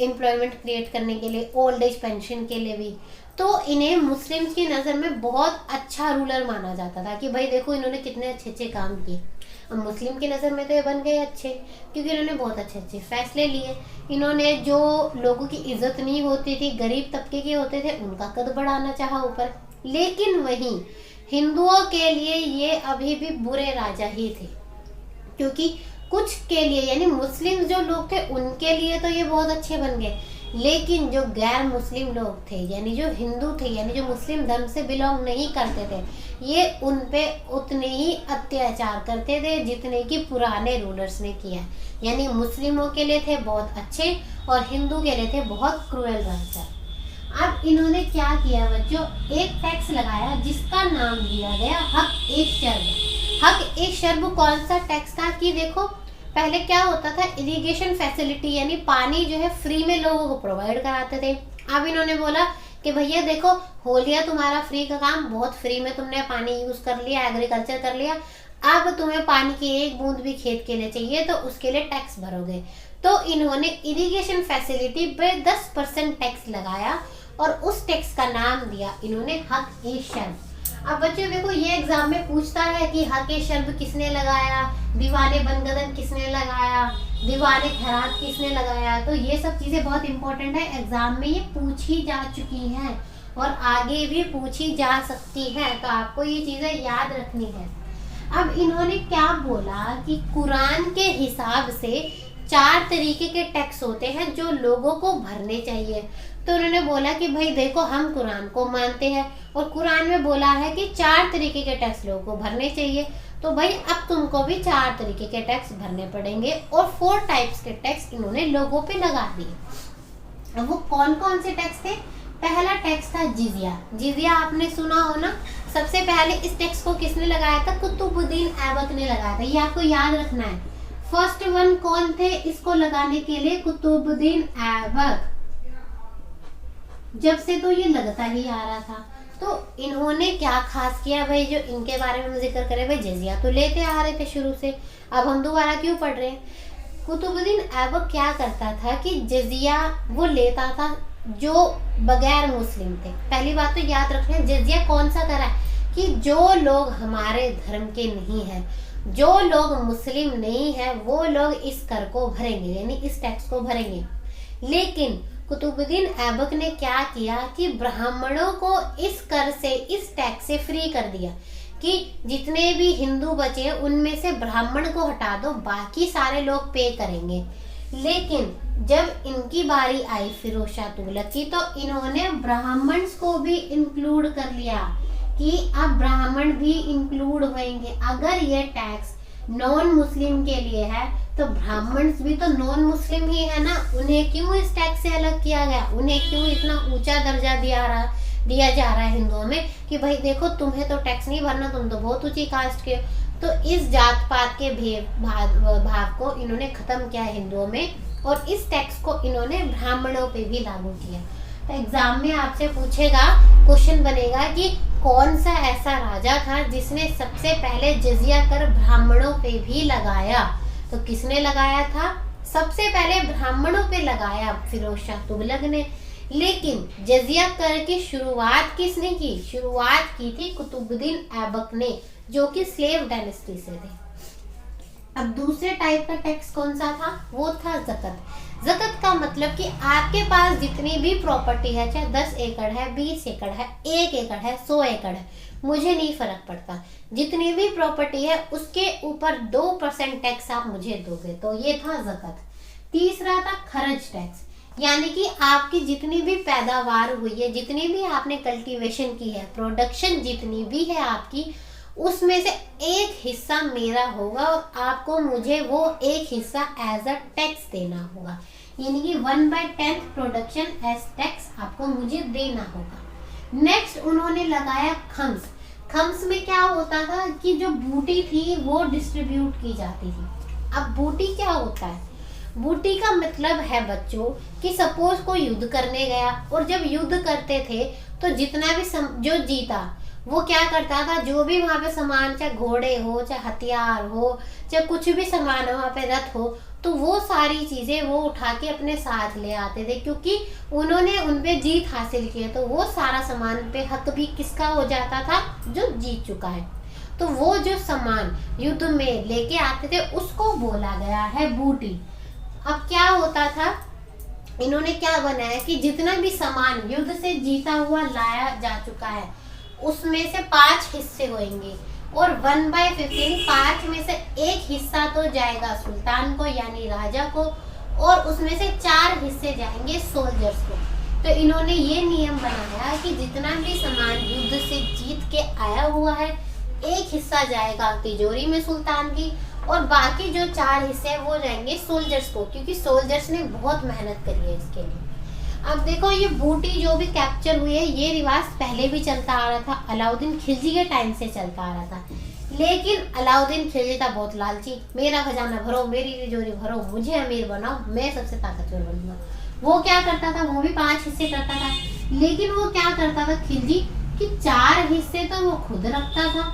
एम्प्लॉयमेंट क्रिएट करने के लिए, ओल्ड एज पेंशन के लिए भी। तो इन्हें मुस्लिम्स की नज़र में बहुत अच्छा रूलर माना जाता था कि भाई देखो इन्होंने कितने अच्छे अच्छे काम किए। अब मुस्लिम की नज़र में तो ये बन गए अच्छे, क्योंकि इन्होंने बहुत अच्छे अच्छे फैसले लिए। इन्होंने जो लोगों की इज्जत नहीं होती थी, गरीब तबके के होते थे, उनका कद बढ़ाना चाहा ऊपर। लेकिन वहीं हिंदुओं के लिए ये अभी भी बुरे राजा ही थे, क्योंकि कुछ के लिए यानी मुस्लिम जो लोग थे उनके लिए तो ये बहुत अच्छे बन गए, लेकिन जो गैर मुस्लिम लोग थे यानी जो हिंदू थे यानी जो मुस्लिम धर्म से बिलोंग नहीं करते थे, ये उन पे उतने ही अत्याचार करते थे जितने कि पुराने रूलर्स ने किया। यानी मुस्लिमों के लिए थे बहुत अच्छे और हिंदू के लिए थे बहुत क्रूएल राजा। अब इन्होंने क्या किया बच्चों, एक टैक्स लगाया जिसका नाम दिया गया हक एक शर्ब। हक एक शर्ब कौन सा टैक्स था कि देखो पहले क्या होता था, इरिगेशन फैसिलिटी यानी पानी जो है फ्री में लोगों को प्रोवाइड कराते थे। अब इन्होंने बोला कि भैया देखो हो लिया तुम्हारा फ्री का काम, बहुत फ्री में तुमने पानी यूज कर लिया, एग्रीकल्चर कर लिया, अब तुम्हें पानी की एक बूंद भी खेत के लिए चाहिए तो उसके लिए टैक्स भरोगे। तो इन्होंने इरिगेशन फैसिलिटी पे 10% टैक्स लगाया और उस टैक्स का नाम दिया इन्होंने हक ए शर्ब। अब बच्चों देखो ये एग्जाम में पूछता है कि हक ए शर्ब किसने लगाया, दीवाने बनगदन किसने लगाया, दीवाने खैरात किसने लगाया। तो ये सब चीजें बहुत इंपॉर्टेंट है, एग्जाम में ये पूछी जा चुकी हैं और आगे भी पूछी जा सकती है, तो आपको ये चीजें याद रखनी है। अब इन्होंने क्या बोला कि कुरान के हिसाब से 4 तरीके के टैक्स होते हैं जो लोगों को भरने चाहिए। तो उन्होंने बोला कि भाई देखो हम कुरान को मानते हैं और कुरान में बोला है कि 4 तरीके के टैक्स लोगों को भरने चाहिए, तो भाई अब तुमको भी 4 तरीके के टैक्स भरने पड़ेंगे और 4 टाइप्स के टैक्स इन्होंने लोगों पे लगा दिए। अब वो कौन कौन से टैक्स थे? पहला टैक्स था जिजिया। जिजिया आपने सुना हो ना, सबसे पहले इस टैक्स को किसने लगाया था? कुतुबुद्दीन ऐबक ने लगाया था, ये आपको याद रखना है। फर्स्ट वन कौन थे इसको लगाने के लिए? कुतुबुद्दीन ऐबक। जब से तो ये लगता ही आ रहा था। तो इन्होंने क्या खास किया भाई, जो इनके बारे में जिक्र करें भाई, जजिया तो लेते आ रहे थे शुरू से, अब हम दोबारा क्यों पढ़ रहे हैं? कुतुबुद्दीन ऐबक क्या करता था कि जजिया वो लेता था जो बगैर मुस्लिम थे। पहली बात तो याद रखना, जजिया कौन सा करा है कि जो लोग हमारे धर्म के नहीं है, जो लोग मुस्लिम नहीं है, वो लोग इस कर को भरेंगे यानी इस टैक्स को भरेंगे। लेकिन कुतुबुद्दीन ऐबक ने क्या किया कि ब्राह्मणों को इस कर से, इस टैक्स से फ्री कर दिया कि जितने भी हिंदू बचे उनमें से ब्राह्मण को हटा दो, बाकी सारे लोग पे करेंगे। लेकिन जब इनकी बारी आई फिरोज शाह तुगलक की, तो इन्होंने ब्राह्मण्स को भी इंक्लूड कर लिया कि अब ब्राह्मण भी इंक्लूड होंगे। अगर ये टैक्स नॉन मुस्लिम के लिए है तो ब्राह्मण्स भी तो नॉन मुस्लिम ही है ना, उन्हें क्यों इस टैक्स से अलग किया गया? उन्हें क्यों इतना ऊंचा दर्जा दिया जा रहा है हिंदुओं में कि भाई देखो तुम्हें तो टैक्स नहीं भरना, तुम तो बहुत ऊंची कास्ट के। तो इस जात पात के भाव को इन्होंने खत्म किया हिंदुओं में और इस टैक्स को इन्होंने ब्राह्मणों पे भी लागू किया। तो एग्जाम में आपसे पूछेगा, क्वेश्चन बनेगा कि कौन सा ऐसा राजा था जिसने सबसे पहले जजिया कर ब्राह्मणों पे भी लगाया? तो किसने लगाया था? सबसे पहले ब्राह्मणों पे लगाया फिरोज शाह तुगलक ने। लेकिन जजिया कर की शुरुआत किसने की? शुरुआत की थी कुतुबुद्दीन ऐबक ने, जो कि स्लेव डायनेस्टी से थे। अब दूसरे टाइप का टैक्स कौन सा था? वो था ज़कत। ज़कत का मतलब कि आपके पास जितनी भी प्रॉपर्टी है, चाहे 10 एकड़ है, 20 एकड़ है, 1 एकड़ है, 100 एकड़ है, मुझे नहीं फर्क पड़ता, जितनी भी प्रॉपर्टी है उसके ऊपर 2% टैक्स आप मुझे दोगे। तो ये था ज़कत। तीसरा था खर्च टैक्स, यानी कि आपकी जितनी भी पैदावार हुई है, जितनी भी आपने कल्टीवेशन की है, प्रोडक्शन जितनी भी है आपकी, उसमें से एक हिस्सा मेरा होगा और आपको मुझे वो एक हिस्सा एज अ टैक्स देना होगा, यानी कि 1/10 प्रोडक्शन एज टैक्स आपको मुझे देना होगा। नेक्स्ट उन्होंने लगाया खम्स। खम्स में क्या होता था कि जो बूटी थी वो डिस्ट्रीब्यूट की जाती थी। अब बूटी क्या होता है? बूटी का मतलब है बच्चों कि सपोज कोई युद्ध करने गया, और जब युद्ध करते थे तो जितना भी जो जीता वो क्या करता था, जो भी वहां पे सामान, चाहे घोड़े हो, चाहे हथियार हो, चाहे कुछ भी सामान हो, वहां पे रथ हो, तो वो सारी चीजें वो उठा के अपने साथ ले आते थे, क्योंकि उन्होंने उनपे जीत हासिल की है। तो वो सारा सामान पे हक भी किसका हो जाता था, जो जीत चुका है। तो वो जो सामान युद्ध में लेके आते थे उसको बोला गया है बूटी। अब क्या होता था, इन्होंने क्या बनाया कि जितना भी सामान युद्ध से जीता हुआ लाया जा चुका है उसमें से 5 हिस्से होंगे, और 1/15 5 में से एक हिस्सा तो जाएगा सुल्तान को यानी राजा को, और उसमें से 4 हिस्से जाएंगे सोल्जर्स को। तो इन्होंने ये नियम बनाया कि जितना भी सामान युद्ध से जीत के आया हुआ है एक हिस्सा जाएगा तिजोरी में सुल्तान की, और बाकी जो 4 हिस्से वो जाएंगे सोल्जर्स को, क्योंकि सोल्जर्स ने बहुत मेहनत करी है इसके लिए। अब देखो ये बूटी जो भी कैप्चर हुई है, ये रिवाज पहले भी चलता आ रहा था, अलाउद्दीन खिलजी के टाइम से चलता आ रहा था। लेकिन अलाउद्दीन खिलजी था बहुत लालची, मेरा खजाना भरो, मेरी तिजोरी भरो, मुझे अमीर बनाओ, मैं सबसे ताकतवर बनूंगा। वो क्या करता था, वो भी 5 हिस्से करता था, लेकिन वो क्या करता था खिलजी कि 4 हिस्से तो वो खुद रखता था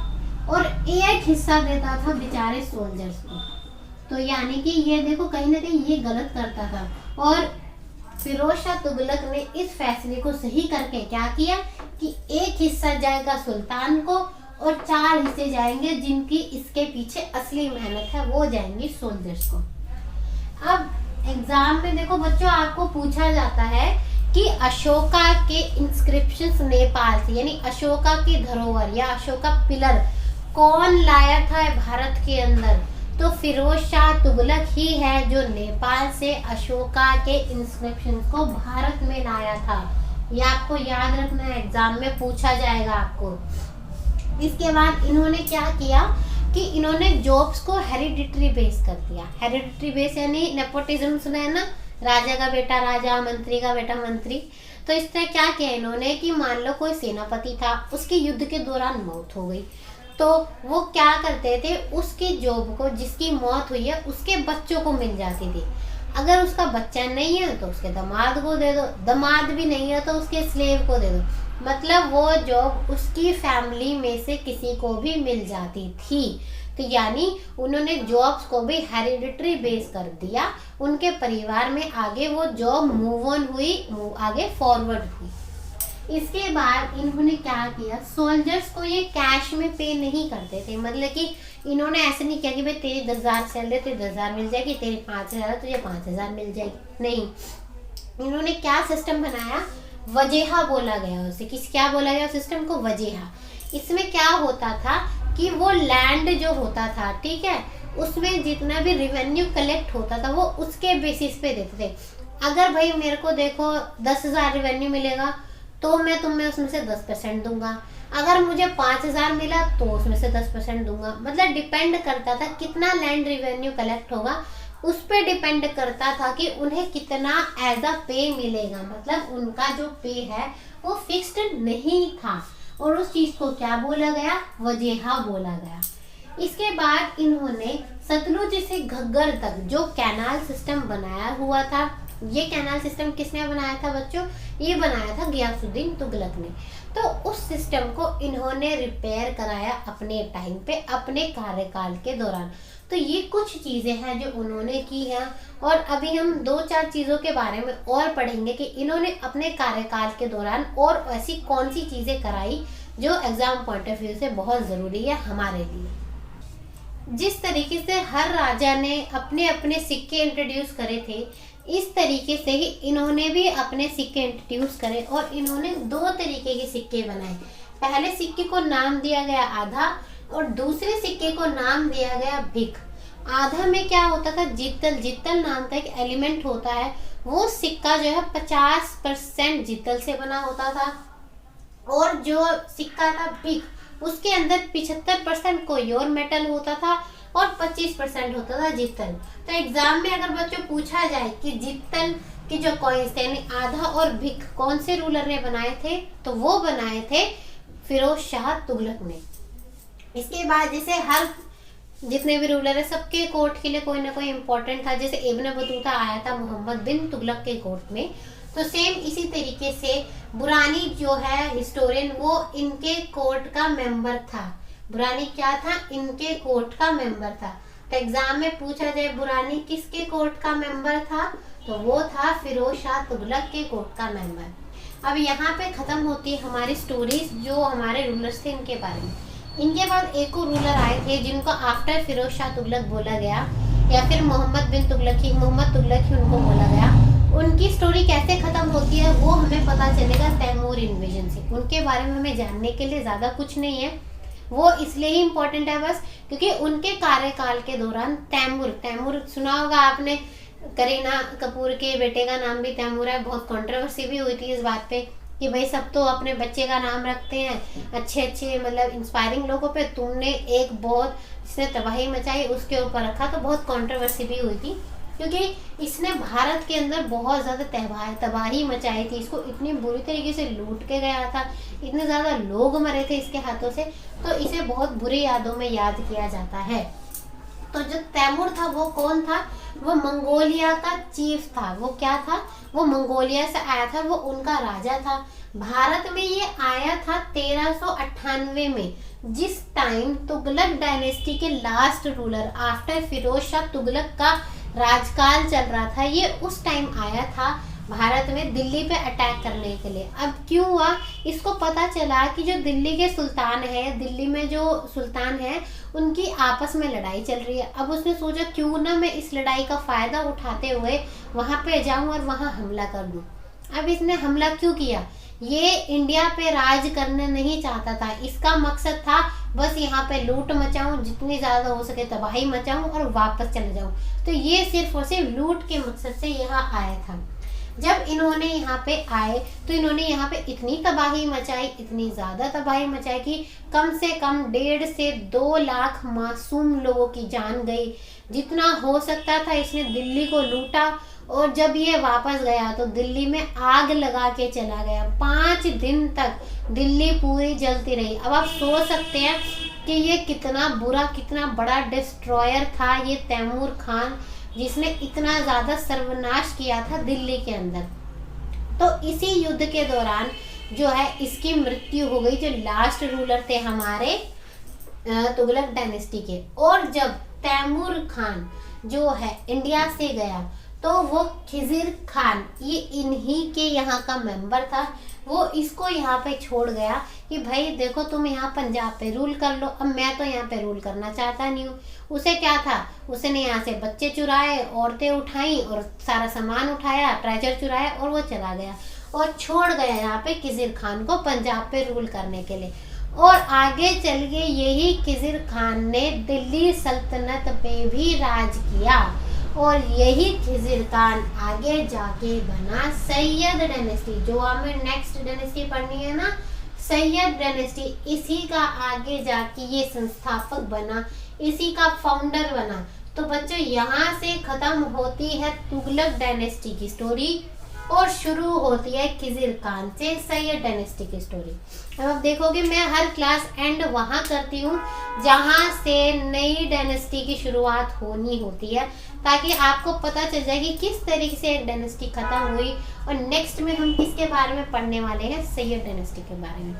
और 1 हिस्सा देता था बेचारे सोल्जर्स को। तो यानी कि ये देखो कहीं ना कहीं ये गलत करता था, और फिरोज शाह तुगलक ने इस फैसले को सही करके क्या किया कि 1 हिस्सा जाएगा सुल्तान को और 4 हिस्से जाएंगे जिनकी इसके पीछे असली मेहनत है, वो जाएंगे सोल्जर्स को। अब एग्जाम में देखो बच्चों आपको पूछा जाता है कि अशोका के इंस्क्रिप्शंस नेपाल से, यानी अशोका की धरोहर या अशोका पिलर कौन लाया था भारत के अंदर, तो फिरोज शाह तुगलक ही है जो नेपाल से अशोका के इंस्क्रिप्शंस को भारत में लाया था। ये आपको याद रखना है, एग्जाम में पूछा जाएगा आपको। इसके बाद इन्होंने क्या किया कि इन्होंने जॉब्स को हेरिडिटरी बेस कर दिया। हेरिडिटरी बेस यानी नेपोटिज्म सुना है ना, राजा का बेटा राजा, मंत्री का बेटा मंत्री। तो इस तरह क्या किया इन्होंने कि मान लो कोई सेनापति था, उसकी युद्ध के दौरान मौत हो गई, तो वो क्या करते थे, उसकी जॉब को, जिसकी मौत हुई है उसके बच्चों को मिल जाती थी। अगर उसका बच्चा नहीं है तो उसके दामाद को दे दो, दामाद भी नहीं है तो उसके स्लेव को दे दो, मतलब वो जॉब उसकी फैमिली में से किसी को भी मिल जाती थी। तो यानी उन्होंने जॉब्स को भी हेरिडिटरी बेस कर दिया, उनके परिवार में आगे वो जॉब मूव ऑन हुई, आगे फॉरवर्ड हुई। इसके बाद इन्होंने क्या किया, सोल्जर्स को ये कैश में पे नहीं करते थे, मतलब कि इन्होंने ऐसे नहीं किया कि भाई तेरी 10,000 सैलरी तुझे 10,000 मिल जाएगी, तेरी 5,000 तुझे 5,000 मिल जाएगी, नहीं। इन्होंने क्या सिस्टम बनाया, वजेहा बोला गया उसे, क्या बोला गया सिस्टम को, वजेहा। इसमें क्या होता था कि वो लैंड जो होता था, ठीक है, उसमें जितना भी रेवेन्यू कलेक्ट होता था वो उसके बेसिस पे देते थे। अगर भाई मेरे को देखो 10,000 रेवेन्यू मिलेगा तो मैं तुम्हें उसमें से 10% दूंगा, अगर मुझे 5,000 मिला तो उसमें से 10% दूंगा। मतलब डिपेंड करता था कितना लैंड रेवेन्यू कलेक्ट होगा, उस पर डिपेंड करता था कि उन्हें कितना एज अ पे मिलेगा। मतलब उनका जो पे है वो फिक्स्ड नहीं था, और उस चीज को क्या बोला गया, वजेहा बोला गया। इसके बाद इन्होंने सतलुज से घग्गर तक जो कैनाल सिस्टम बनाया हुआ था, ये कैनाल सिस्टम किसने बनाया था बच्चों, ये बनाया था गियासुद्दीन तुगलक ने। तो उस सिस्टम को इन्होंने रिपेयर कराया अपने टाइम पे, अपने कार्यकाल के दौरान। तो ये कुछ चीजें हैं जो उन्होंने की हैं, और अभी हम 2-4 चीजों के बारे में और पढ़ेंगे कि इन्होंने अपने कार्यकाल के दौरान और ऐसी कौन सी चीजें कराई जो एग्जाम पॉइंट ऑफ व्यू से बहुत जरूरी है हमारे लिए। जिस तरीके से हर राजा ने अपने अपने सिक्के इंट्रोड्यूस करे थे, इस तरीके से ही इन्होंने भी अपने सिक्के इंट्रोड्यूस करे, और इन्होंने 2 तरीके के सिक्के बनाए। पहले सिक्के को नाम दिया गया आधा, और दूसरे सिक्के को नाम दिया गया भिख। आधा में क्या होता था, जित्तल, जित्तल नाम का एक एलिमेंट होता है, वो सिक्का जो है 50% जित्तल से बना होता था, और जो सिक्का था भिख, उसके अंदर 75% कोई और मेटल होता था और 25% होता था जित्तल। तो एग्जाम में अगर बच्चों पूछा जाए कि जित्तल की जो कॉइन्स थे यानी आधा और भिख कौन से रूलर ने बनाए थे, तो वो बनाए थे फिरोज शाह तुगलक ने। इसके बाद जैसे हर जितने भी रूलर है सबके कोर्ट के लिए कोई ना कोई इम्पोर्टेंट था। जैसे इब्न बतूता आया था मोहम्मद बिन तुगलक के कोर्ट में, तो सेम इसी तरीके से बुरानी जो है हिस्टोरियन, वो इनके कोर्ट का मेंबर था। बुरानी क्या था? इनके कोर्ट का मेंबर था। तो एग्जाम में पूछा जाए बुरानी किसके कोर्ट का मेंबर था, तो वो था फिरोज शाह तुगलक के कोर्ट का मेंबर। अब यहाँ पे खत्म होती है हमारी स्टोरीज जो हमारे रूलर्स थे इनके बारे में। इनके बाद एक और रूलर आए थे जिनको आफ्टर फिरोज शाह तुगलक बोला गया, या फिर मोहम्मद तुगलक ही उनको बोला गया। उनकी स्टोरी कैसे खत्म होती है वो हमें पता चलेगा तैमूर इन्वेजन से। उनके बारे में हमें जानने के लिए ज़्यादा कुछ नहीं है, वो इसलिए ही इम्पोर्टेंट है बस क्योंकि उनके कार्यकाल के दौरान तैमूर सुना होगा आपने, करीना कपूर के बेटे का नाम भी तैमूर है। बहुत कंट्रोवर्सी भी हुई थी इस बात पे कि भाई सब तो अपने बच्चे का नाम रखते हैं अच्छे अच्छे मतलब इंस्पायरिंग लोगों पे, तुमने एक बहुत जिसने तबाही मचाई उसके ऊपर रखा। तो बहुत कंट्रोवर्सी भी हुई थी क्योंकि इसने भारत के अंदर बहुत ज़्यादा तबाही मचाई थी। इसको इतनी बुरी तरीके से लूट के गया था, इतने ज़्यादा लोग मरे थे इसके हाथों से, तो इसे बहुत बुरी यादों में याद किया जाता है। तो जो तैमूर था वो कौन था? वो मंगोलिया का चीफ था। वो क्या था? वो मंगोलिया से आया था, वो उनका राजा था। भारत में ये आया था 1398 में, जिस टाइम तुगलक डायनेस्टी के last ruler after Firoz Shah Tughlaq का राजकाल चल रहा था। ये उस टाइम आया था भारत में दिल्ली पे अटैक करने के लिए। अब क्यों हुआ? इसको पता चला कि जो दिल्ली के सुल्तान है, दिल्ली में जो सुल्तान है उनकी आपस में लड़ाई चल रही है। अब उसने सोचा क्यों ना मैं इस लड़ाई का फायदा उठाते हुए वहां पे जाऊं और वहां हमला कर दूं। अब इसने हमला क्यों किया? ये इंडिया पे राज करना नहीं चाहता था, इसका मकसद था बस यहाँ पे लूट मचाऊं, जितनी ज्यादा हो सके तबाही मचाऊं और वापस चले जाऊं। तो ये सिर्फ और सिर्फ लूट के मकसद से यहाँ आया था। जब इन्होंने यहाँ पे आए तो इन्होंने यहाँ पे इतनी तबाही मचाई, इतनी ज़्यादा तबाही मचाई कि कम से कम 1.5 से 2 लाख मासूम लोगों की जान गई। जितना हो सकता था इसने दिल्ली को लूटा, और जब ये वापस गया तो दिल्ली में आग लगा के चला गया। 5 दिन तक दिल्ली पूरी जलती रही। अब आप सोच सकते हैं कि ये कितना बुरा, कितना बड़ा डिस्ट्रॉयर था ये तैमूर खान, जिसने इतना ज्यादा सर्वनाश किया था दिल्ली के अंदर। तो इसी युद्ध के दौरान जो है इसकी मृत्यु हो गई, जो लास्ट रूलर थे हमारे तुगलक डायनेस्टी के। और जब तैमूर खान जो है इंडिया से गया तो वो खिजिर खान, ये इन्हीं के यहाँ का मेंबर था, वो इसको यहाँ पे छोड़ गया कि भाई देखो तुम यहाँ पंजाब पे रूल कर लो, अब मैं तो यहाँ पे रूल करना चाहता नहीं हूँ। उसे क्या था, उसने यहाँ से बच्चे चुराए, औरतें उठाई और सारा सामान उठाया, ट्रेजर चुराया और वो चला गया और छोड़ गया यहाँ पे खिजिर खान को पंजाब पे रूल करने के लिए। और आगे चल के यही खिजिर खान ने दिल्ली सल्तनत पे भी राज किया, और यही खिजिर खान आगे जाके बना सैयद डायनेस्टी। जो हमें नेक्स्ट डायनेस्टी पढ़नी है ना, सैयद डायनेस्टी, इसी का आगे जाके ये संस्थापक बना, इसी का फाउंडर बना। तो बच्चों यहाँ से खत्म होती है तुगलक डायनेस्टी की स्टोरी और शुरू होती है खिजिर खान से सैयद डायनेस्टी की स्टोरी। अब आप देखोगे मैं हर क्लास एंड वहाँ करती हूँ जहाँ से नई डायनेस्टी की शुरुआत होनी होती है, ताकि आपको पता चल जाए कि किस तरीके से एक डायनेस्टी खत्म हुई और नेक्स्ट में हम किसके बारे में पढ़ने वाले हैं, सैयद डायनेस्टी के बारे में।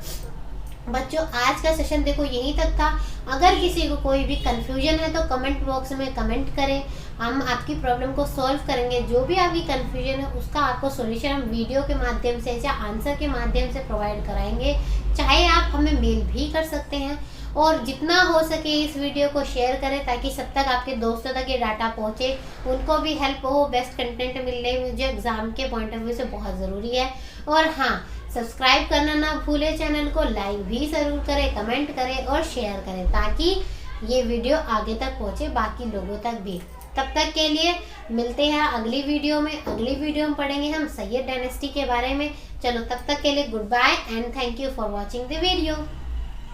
बच्चों आज का सेशन देखो यहीं तक था। अगर किसी को कोई भी कंफ्यूजन है तो कमेंट बॉक्स में कमेंट करें, हम आपकी प्रॉब्लम को सॉल्व करेंगे। जो भी आपकी कंफ्यूजन है उसका आपको सॉल्यूशन हम वीडियो के माध्यम से या आंसर के माध्यम से प्रोवाइड कराएंगे। चाहे आप हमें मेल भी कर सकते हैं, और जितना हो सके इस वीडियो को शेयर करें ताकि सब तक आपके दोस्तों तक ये डाटा पहुँचे, उनको भी हेल्प हो, बेस्ट कंटेंट मिलने मुझे एग्जाम के पॉइंट ऑफ व्यू से बहुत ज़रूरी है। और हाँ, सब्सक्राइब करना ना भूले चैनल को, लाइक भी ज़रूर करें, कमेंट करें और शेयर करें ताकि ये वीडियो आगे तक पहुँचे बाकी लोगों तक भी। तब तक के लिए मिलते हैं अगली वीडियो में। अगली वीडियो में पढ़ेंगे हम सैयद डायनेस्टी के बारे में। चलो तब तक के लिए goodbye and thank you for watching the video.